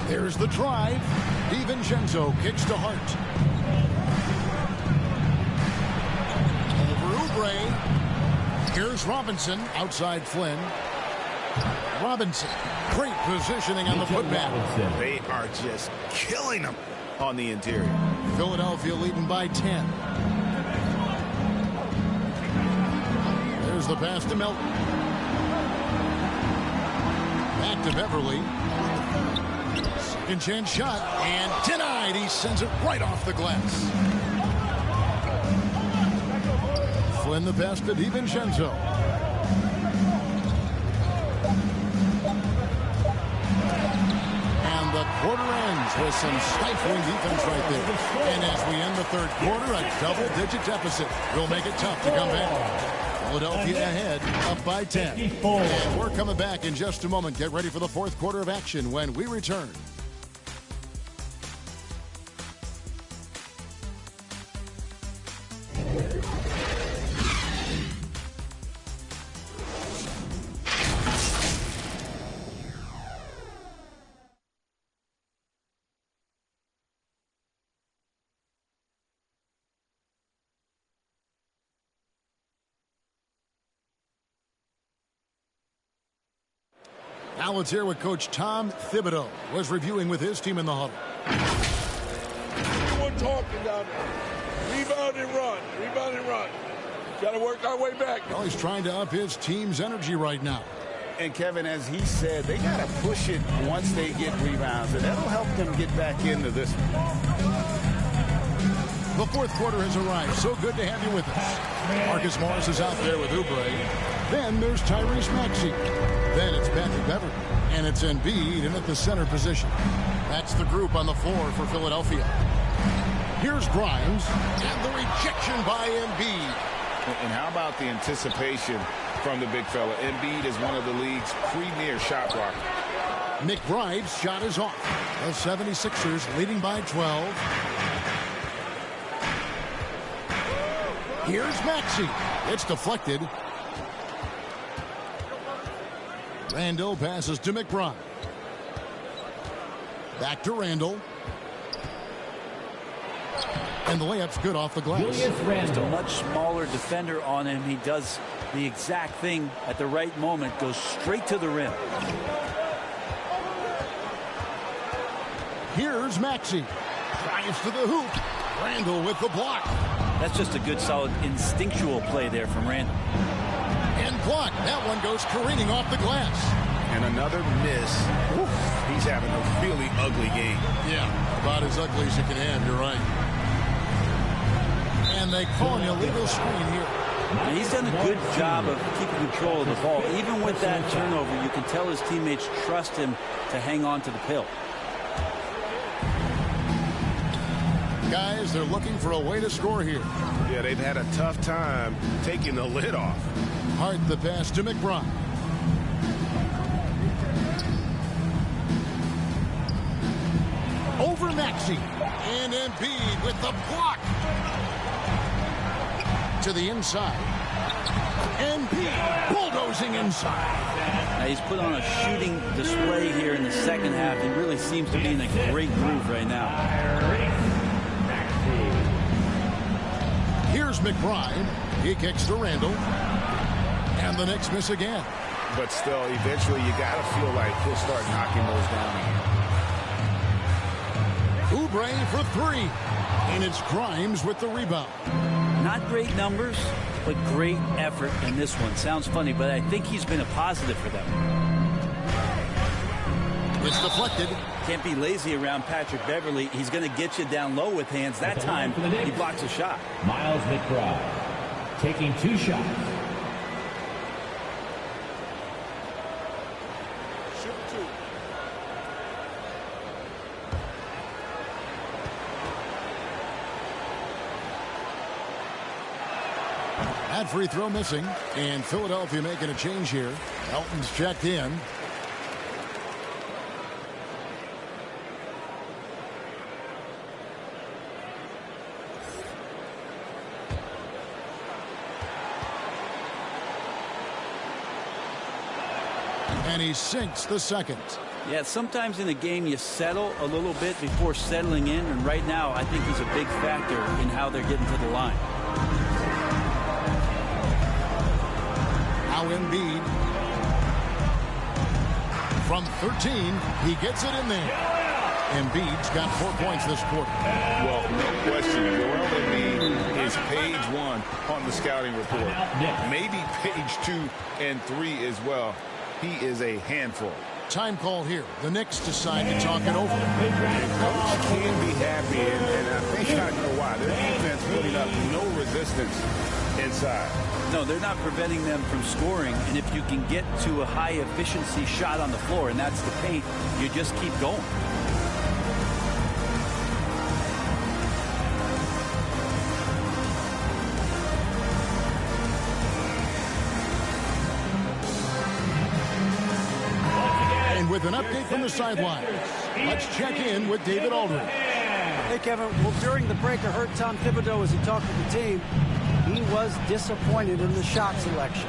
There's the drive. DiVincenzo kicks to Hart. Over Oubre. Here's Robinson outside Flynn. Robinson, great positioning on the putback. They are just killing them on the interior. Philadelphia leading by 10. There's the pass to Melton. Back to Beverly. Second chance shot and denied. He sends it right off the glass. Flynn the pass to DiVincenzo. And the quarter ends with some stifling defense right there. And as we end the third quarter, a double-digit deficit will make it tough to come back. Philadelphia ahead, up by 10. And we're coming back in just a moment. Get ready for the fourth quarter of action when we return. Now let's hear what Coach Tom Thibodeau was reviewing with his team in the huddle. Everyone talking down there. Rebound and run. Rebound and run. Got to work our way back. Well, he's trying to up his team's energy right now. And Kevin, as he said, they got to push it once they get rebounds, and that'll help them get back into this one. The fourth quarter has arrived. So good to have you with us. Marcus Morris is out there with Oubre. Then there's Tyrese Maxey. Then it's Patrick Beverly. And it's Embiid in at the center position. That's the group on the floor for Philadelphia. Here's Grimes. And the rejection by Embiid. And how about the anticipation from the big fella? Embiid is one of the league's premier shot blockers. McBride's shot is off. The 76ers leading by 12. Here's Maxey. It's deflected. Randall passes to McBride. Back to Randall. And the layup's good off the glass. Just a much smaller defender on him. He does the exact thing at the right moment. Goes straight to the rim. Here's Maxey. Drives to the hoop. Randall with the block. That's just a good, solid, instinctual play there from Randall. And block. That one goes careening off the glass. And another miss. Oof, he's having a really ugly game. Yeah, about as ugly as you can have. You're right. And they call an illegal screen here. And he's done a good job of keeping control of the ball. Even with that turnover, you can tell his teammates trust him to hang on to the pill. Guys, they're looking for a way to score here. Yeah, they've had a tough time taking the lid off. Hart the pass to McBride. Over Maxey. And Embiid with the block. To the inside. Embiid bulldozing inside. Now he's put on a shooting display here in the second half. He really seems to be in a great groove right now. Here's McBride. He kicks to Randall. And the Knicks miss again. But still, eventually you got to feel like he'll start knocking those down again. Oubre for three. And it's Grimes with the rebound. Not great numbers, but great effort in this one. Sounds funny, but I think he's been a positive for them. It's deflected. Can't be lazy around Patrick Beverly. He's going to get you down low with hands. That time, he blocks a shot. Miles McBride taking 2 shots. That free throw missing. And Philadelphia making a change here. Elton's checked in. And he sinks the second. Yeah, sometimes in a game you settle a little bit before settling in. And right now, I think he's a big factor in how they're getting to the line. Now Embiid from 13, he gets it in there. Embiid's got 4 points this quarter. Well, no question. Joel Embiid is page 1 on the scouting report. Maybe page 2 and 3 as well. He is a handful. Time call here. The Knicks decide to talk it over. Coach can be happy, and I think I know why. Their defense putting up no resistance inside. No, they're not preventing them from scoring, and if you can get to a high-efficiency shot on the floor, and that's the paint, you just keep going. And with an update from the sideline, let's check in with David Aldridge. Hey, Kevin. Well, during the break, I heard Tom Thibodeau as he talked to the team. He was disappointed in the shot selection.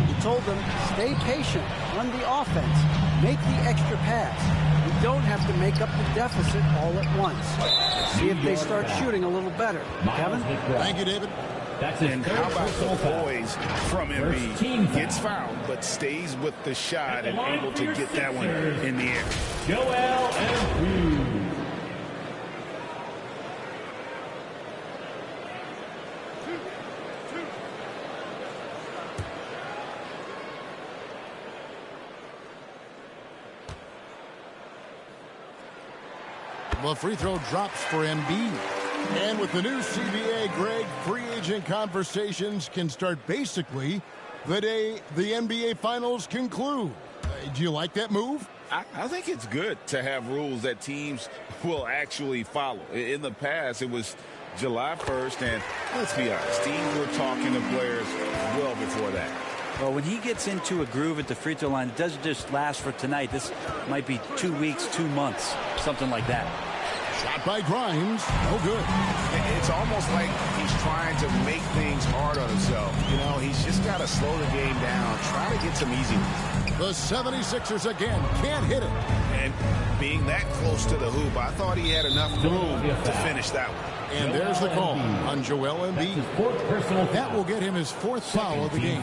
He told them, stay patient, run the offense, make the extra pass. We don't have to make up the deficit all at once. See if they start shooting a little better. Kevin? Thank you, David. And how about the poise from Embiid? Gets fouled, but stays with the shot and able to get that one in the air. Joel Embiid. The free throw drops for Embiid. And with the new CBA, Greg, free agent conversations can start basically the day the NBA Finals conclude. Do you like that move? I think it's good to have rules that teams will actually follow. In the past, it was July 1st, and let's be honest, teams were talking to players well before that. Well, when he gets into a groove at the free throw line, it doesn't just last for tonight. This might be 2 weeks, 2 months, something like that. Shot by Grimes. No good. It's almost like he's trying to make things hard on himself. You know, he's just got to slow the game down, try to get some easy ones. The 76ers again can't hit it. And being that close to the hoop, I thought he had enough room to finish that one. And there's the call on Joel Embiid. That will get him his 4th foul of the game.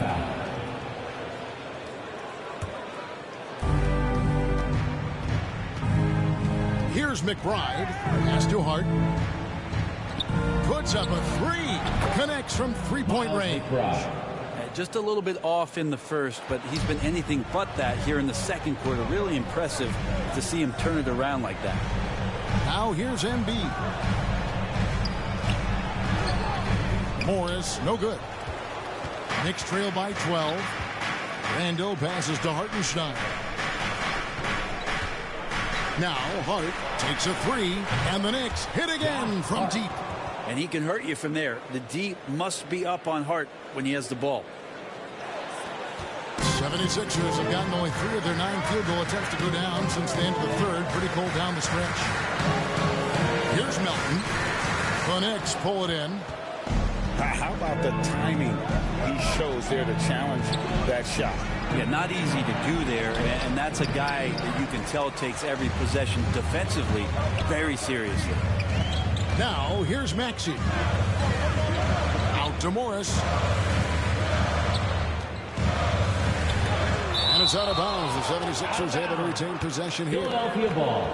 Here's McBride. Pass to Hart. Puts up a 3. Connects from three-point range. Just a little bit off in the first, but he's been anything but that here in the second quarter. Really impressive to see him turn it around like that. Now here's Embiid. Morris, no good. Knicks trail by 12. Randall passes to Hartenstein. Now Hart takes a three, and the Knicks hit again from deep. And he can hurt you from there. The D must be up on Hart when he has the ball. 76ers have gotten only 3 of their 9 field goal attempts to go down since the end of the third. Pretty cold down the stretch. Here's Melton. The Knicks pull it in. How about the timing he shows there to challenge that shot? Yeah, not easy to do there, and that's a guy that you can tell takes every possession defensively very seriously. Now, here's Maxey. Out to Morris. And it's out of bounds. The 76ers able to retain possession here. Philadelphia ball.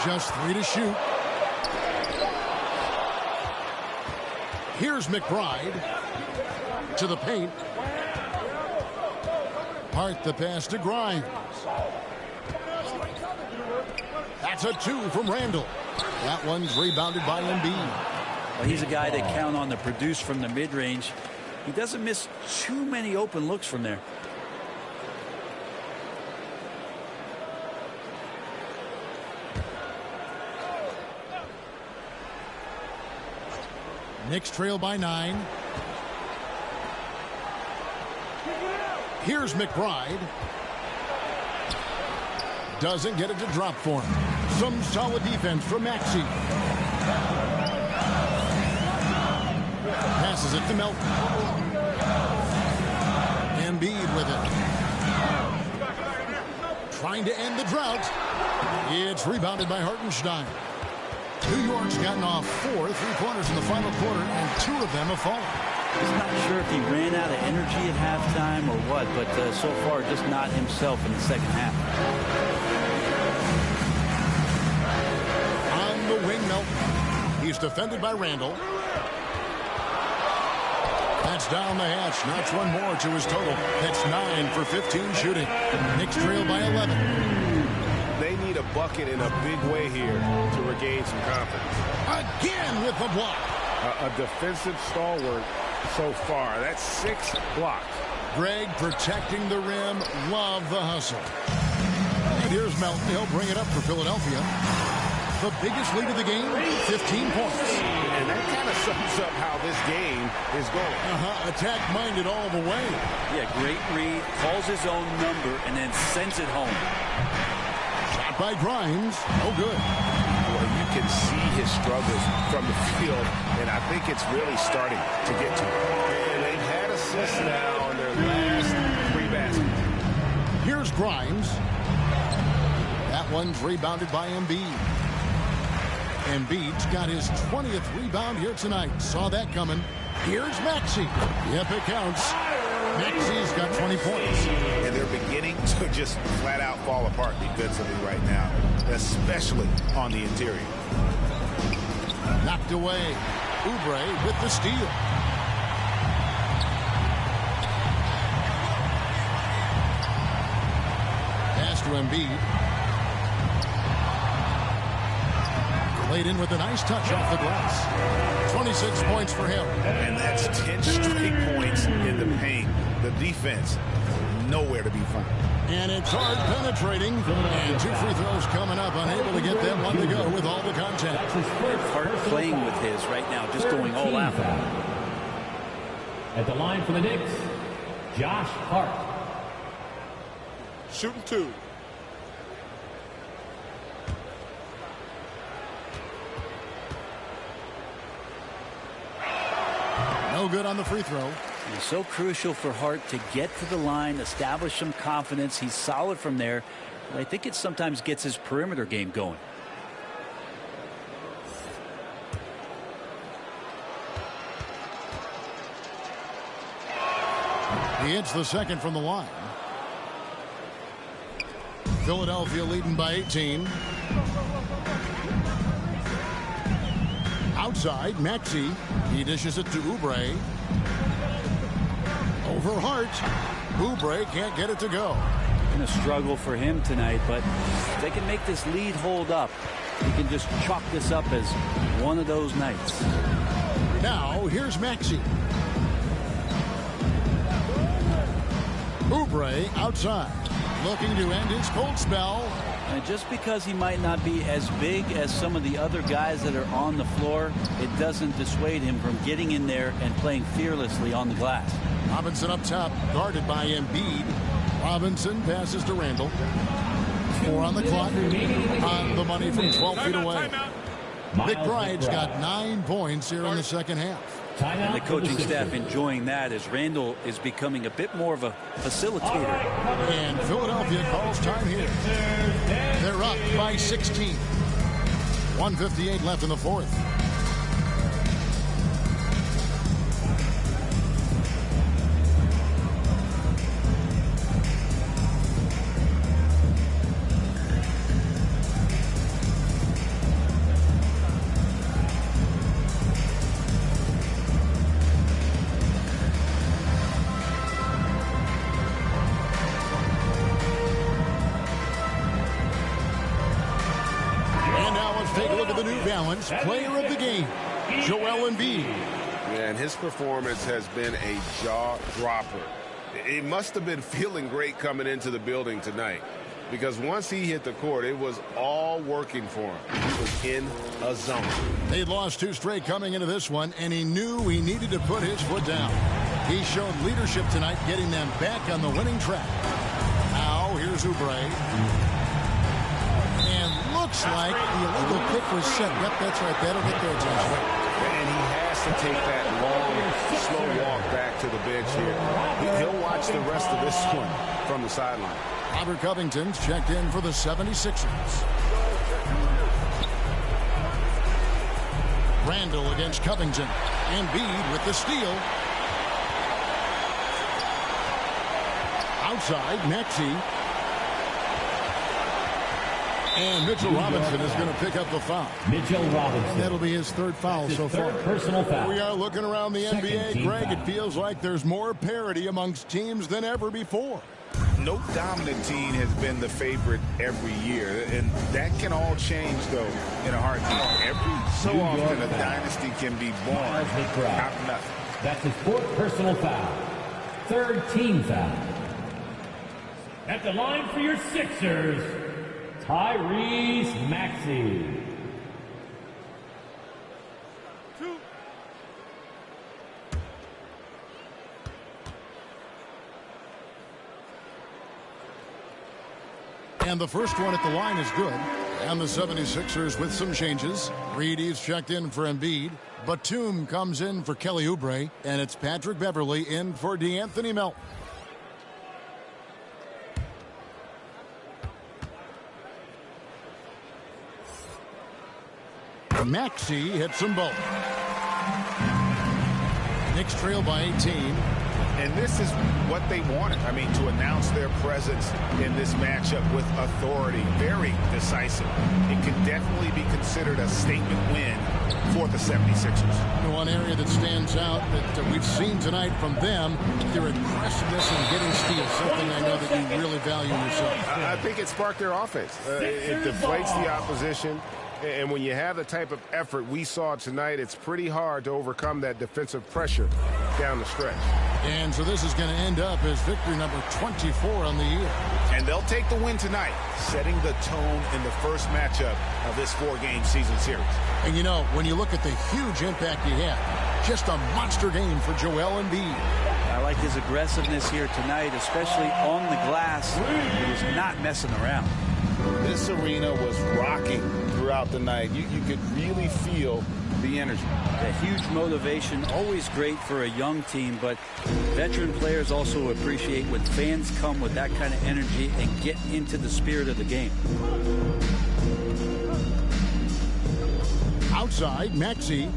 Just 3 to shoot. Here's McBride to the paint. Hart the pass to Grimes. That's a 2 from Randall. That one's rebounded by Embiid. Well, he's a guy that count on to produce from the mid-range. He doesn't miss too many open looks from there. Knicks trail by 9. Here's McBride. Doesn't get it to drop for him. Some solid defense from Maxey. Passes it to Melton. Embiid with it. Trying to end the drought. It's rebounded by Hartenstein. New York's gotten off 4 3-pointers in the final quarter, and 2 of them have fallen. He's not sure if he ran out of energy at halftime or what, but so far just not himself in the second half. On the wing, Melton. He's defended by Randall. That's down the hatch. Knocks one more to his total. That's 9 for 15 shooting. Knicks trail by 11. They need a bucket in a big way here to regain some confidence. Again with the block. A defensive stalwart so far. That's 6 blocks. Greg protecting the rim. Love the hustle. And here's Melton. He'll bring it up for Philadelphia. The biggest lead of the game, 15 points. And that kind of sums up how this game is going. Attack-minded all the way. Yeah, great read. Calls his own number and then sends it home. Shot by Grimes. Oh, good. Boy, you can see his struggles from the field, and I think it's really starting to get to him. And they've had assists now on their last 3 baskets. Here's Grimes. That one's rebounded by Embiid. Embiid's got his 20th rebound here tonight. Saw that coming. Here's Maxey. Yep, it counts. Maxey's got 20 points. And they're beginning to just flat out fall apart defensively right now, especially on the interior. Knocked away. Oubre with the steal. Pass to Embiid. Played in with a nice touch off the glass. 26 points for him. And that's 10 straight points in the paint. The defense, nowhere to be found. And it's hard penetrating. And 2 free throws coming up. Unable to get that one to go with all the contact. Hart playing with his right now, just going all out. At the line for the Knicks, Josh Hart. Shooting 2. No good on the free throw. It's so crucial for Hart to get to the line, establish some confidence. He's solid from there. But I think it sometimes gets his perimeter game going. He hits the second from the line. Philadelphia leading by 18. Outside, Maxey. He dishes it to Oubre. Over Hart. Oubre can't get it to go. Been a struggle for him tonight, but if they can make this lead hold up, he can just chalk this up as one of those nights. Now, here's Maxey. Oubre outside, looking to end his cold spell. And just because he might not be as big as some of the other guys that are on the floor, it doesn't dissuade him from getting in there and playing fearlessly on the glass. Robinson up top, guarded by Embiid. Robinson passes to Randall. 4 on the clock. On the money from 12 feet away. McBride's got 9 points here in the second half. And the coaching staff enjoying that as Randall is becoming a bit more of a facilitator. And Philadelphia calls time here. They're up by 16. 1:58 left in the fourth. Player of the game, Joel Embiid. Man, his performance has been a jaw-dropper. It must have been feeling great coming into the building tonight, because once he hit the court, it was all working for him. He was in a zone. They'd lost 2 straight coming into this one, and he knew he needed to put his foot down. He showed leadership tonight, getting them back on the winning track. Now, here's Oubre. Looks like the illegal pick was set. Yep, that's right. That'll get their attention. And he has to take that long, slow walk back to the bench here. He'll watch the rest of this one from the sideline. Robert Covington's checked in for the 76ers. Randall against Covington. Embiid with the steal. Outside, Maxey. And Mitchell Robinson is going to pick up the foul. Mitchell Robinson. That'll be his 3rd foul so far. Personal foul. We are looking around the NBA, Greg. It feels like there's more parity amongst teams than ever before. No dominant team has been the favorite every year, and that can all change, though, in a heartbeat. Every so often, a dynasty can be born out of nothing. That's his 4th personal foul. 3rd team foul. At the line for your Sixers, Tyrese Maxey. And the first one at the line is good. And the 76ers with some changes. Reedy's checked in for Embiid. Batum comes in for Kelly Oubre. And it's Patrick Beverley in for DeAnthony Melton. Maxey hits them both. Knicks trail by 18. And this is what they wanted. I mean, to announce their presence in this matchup with authority. Very decisive. It can definitely be considered a statement win for the 76ers. One area that stands out that we've seen tonight from them, their aggressiveness in getting steals, something I know that you really value yourself. I think it sparked their offense. It deflates the opposition. And when you have the type of effort we saw tonight, it's pretty hard to overcome that defensive pressure down the stretch. And so this is going to end up as victory number 24 on the year. And they'll take the win tonight, setting the tone in the first matchup of this 4-game season series. And you know, when you look at the huge impact he had, just a monster game for Joel Embiid. I like his aggressiveness here tonight, especially on the glass. He was not messing around. This arena was rocking throughout the night. You could really feel the energy. A huge motivation, always great for a young team, but veteran players also appreciate when fans come with that kind of energy and get into the spirit of the game. Outside, Maxey.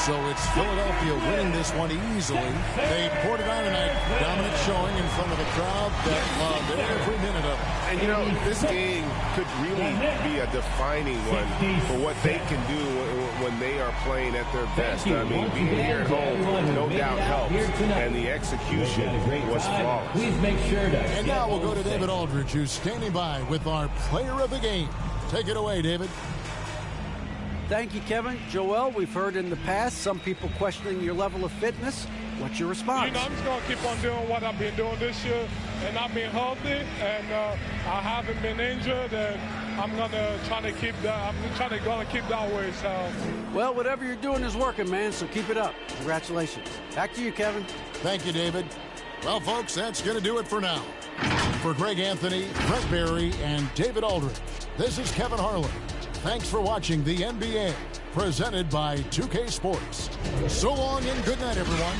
So it's Philadelphia winning this one easily. They poured it on tonight. Dominant showing in front of a crowd that loved every minute of it. And, you know, this game could really be a defining one for what they can do when they are playing at their best. I mean, being here at home, no doubt helps. And the execution was flawless. Please make sure to... And now we'll go to David Aldridge, who's standing by with our player of the game. Take it away, David. Thank you, Kevin. Joel, we've heard in the past some people questioning your level of fitness. What's your response? You know, I'm just going to keep on doing what I've been doing this year, and I've been healthy, and I haven't been injured, and I'm going to try to keep that. I'm going to keep that way. So. Well, whatever you're doing is working, man, so keep it up. Congratulations. Back to you, Kevin. Thank you, David. Well, folks, that's going to do it for now. For Greg Anthony, Brett Barry, and David Aldridge, this is Kevin Harlan. Thanks for watching the NBA, presented by 2K Sports. So long and good night, everyone.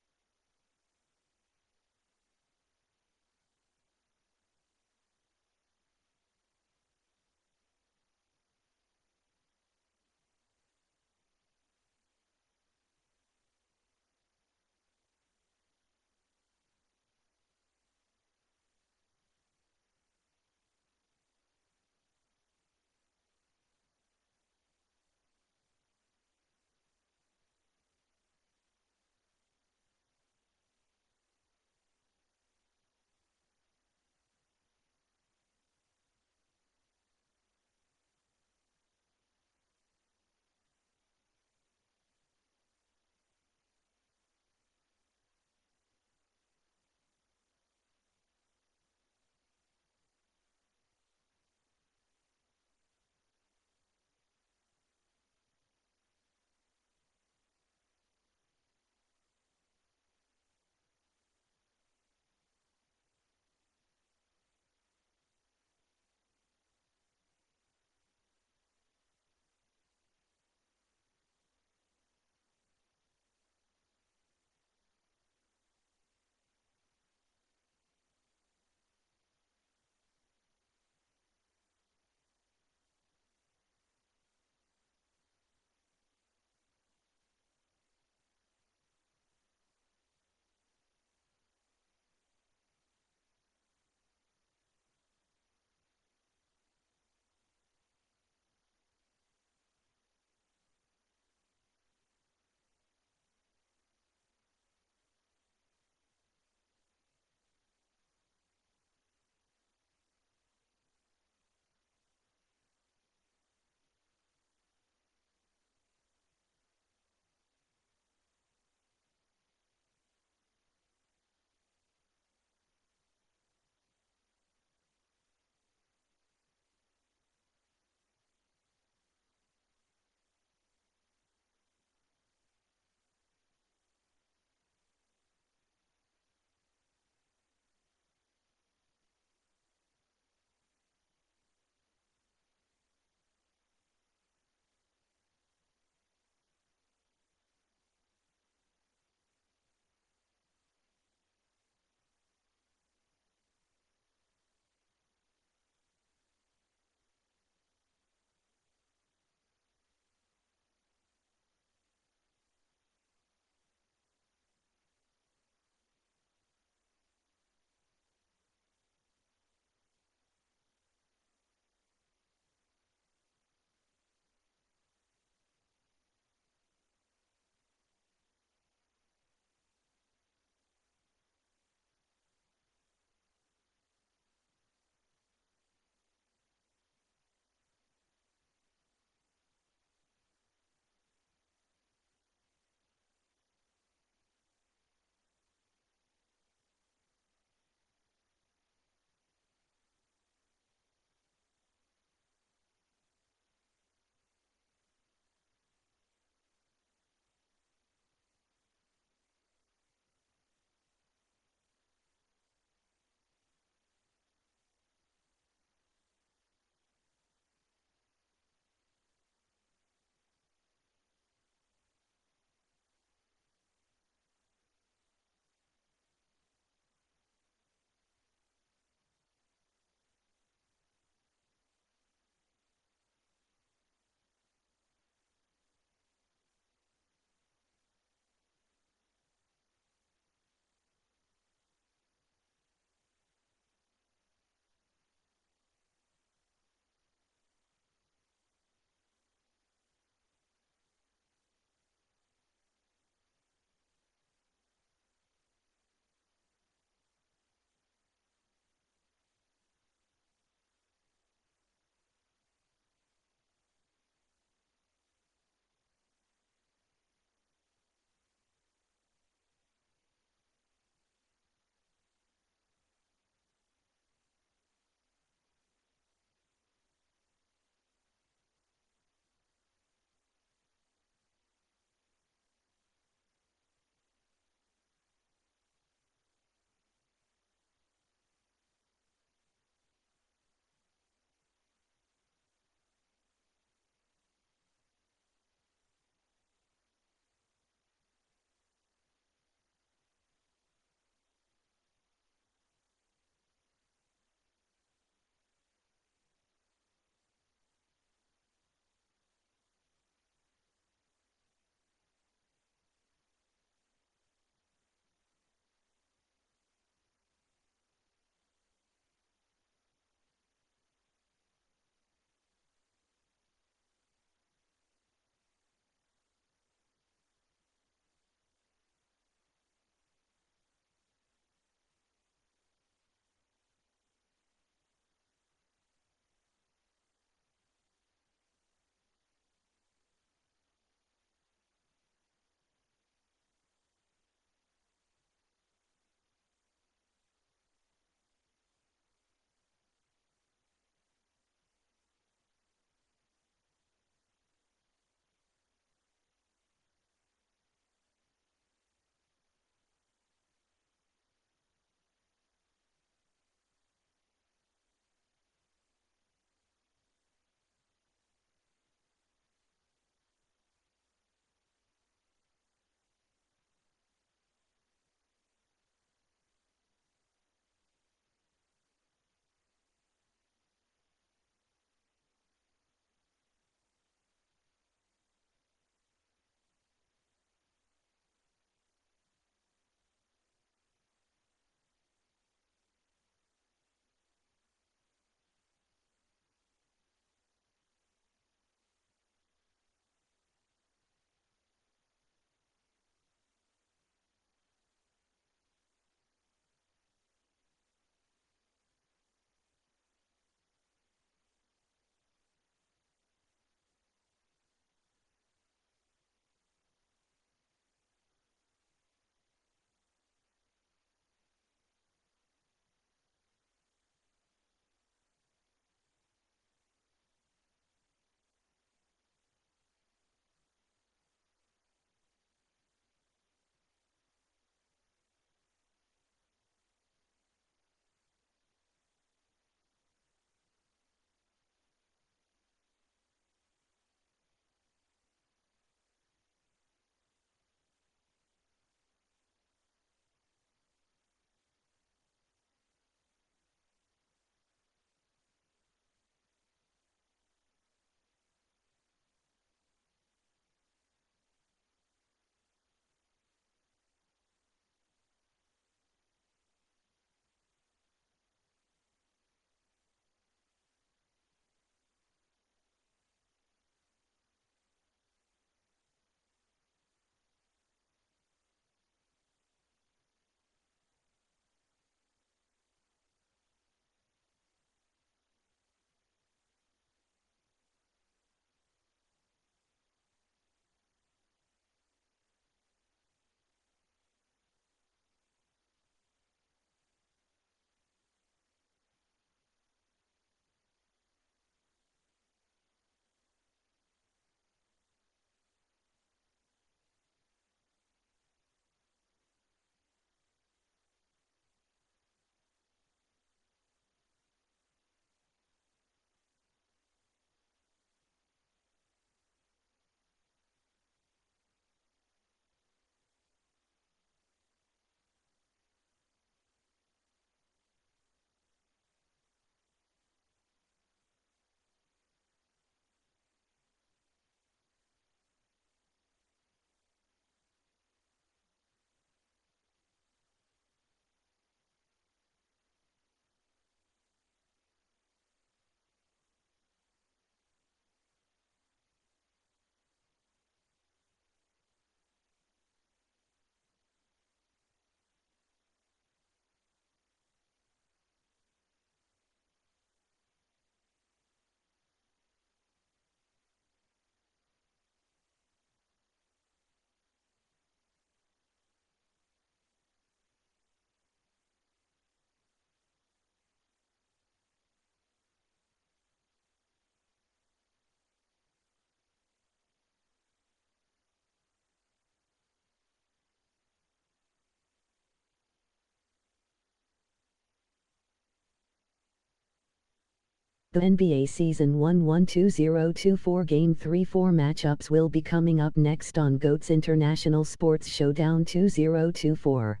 The NBA Season 1-1-2024 Game 3-4 matchups will be coming up next on GOAT's International Sports Showdown 2024.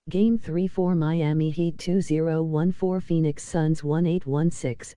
Game 3-4 Miami Heat 2-0-1-4 Phoenix Suns 1-8-1-6.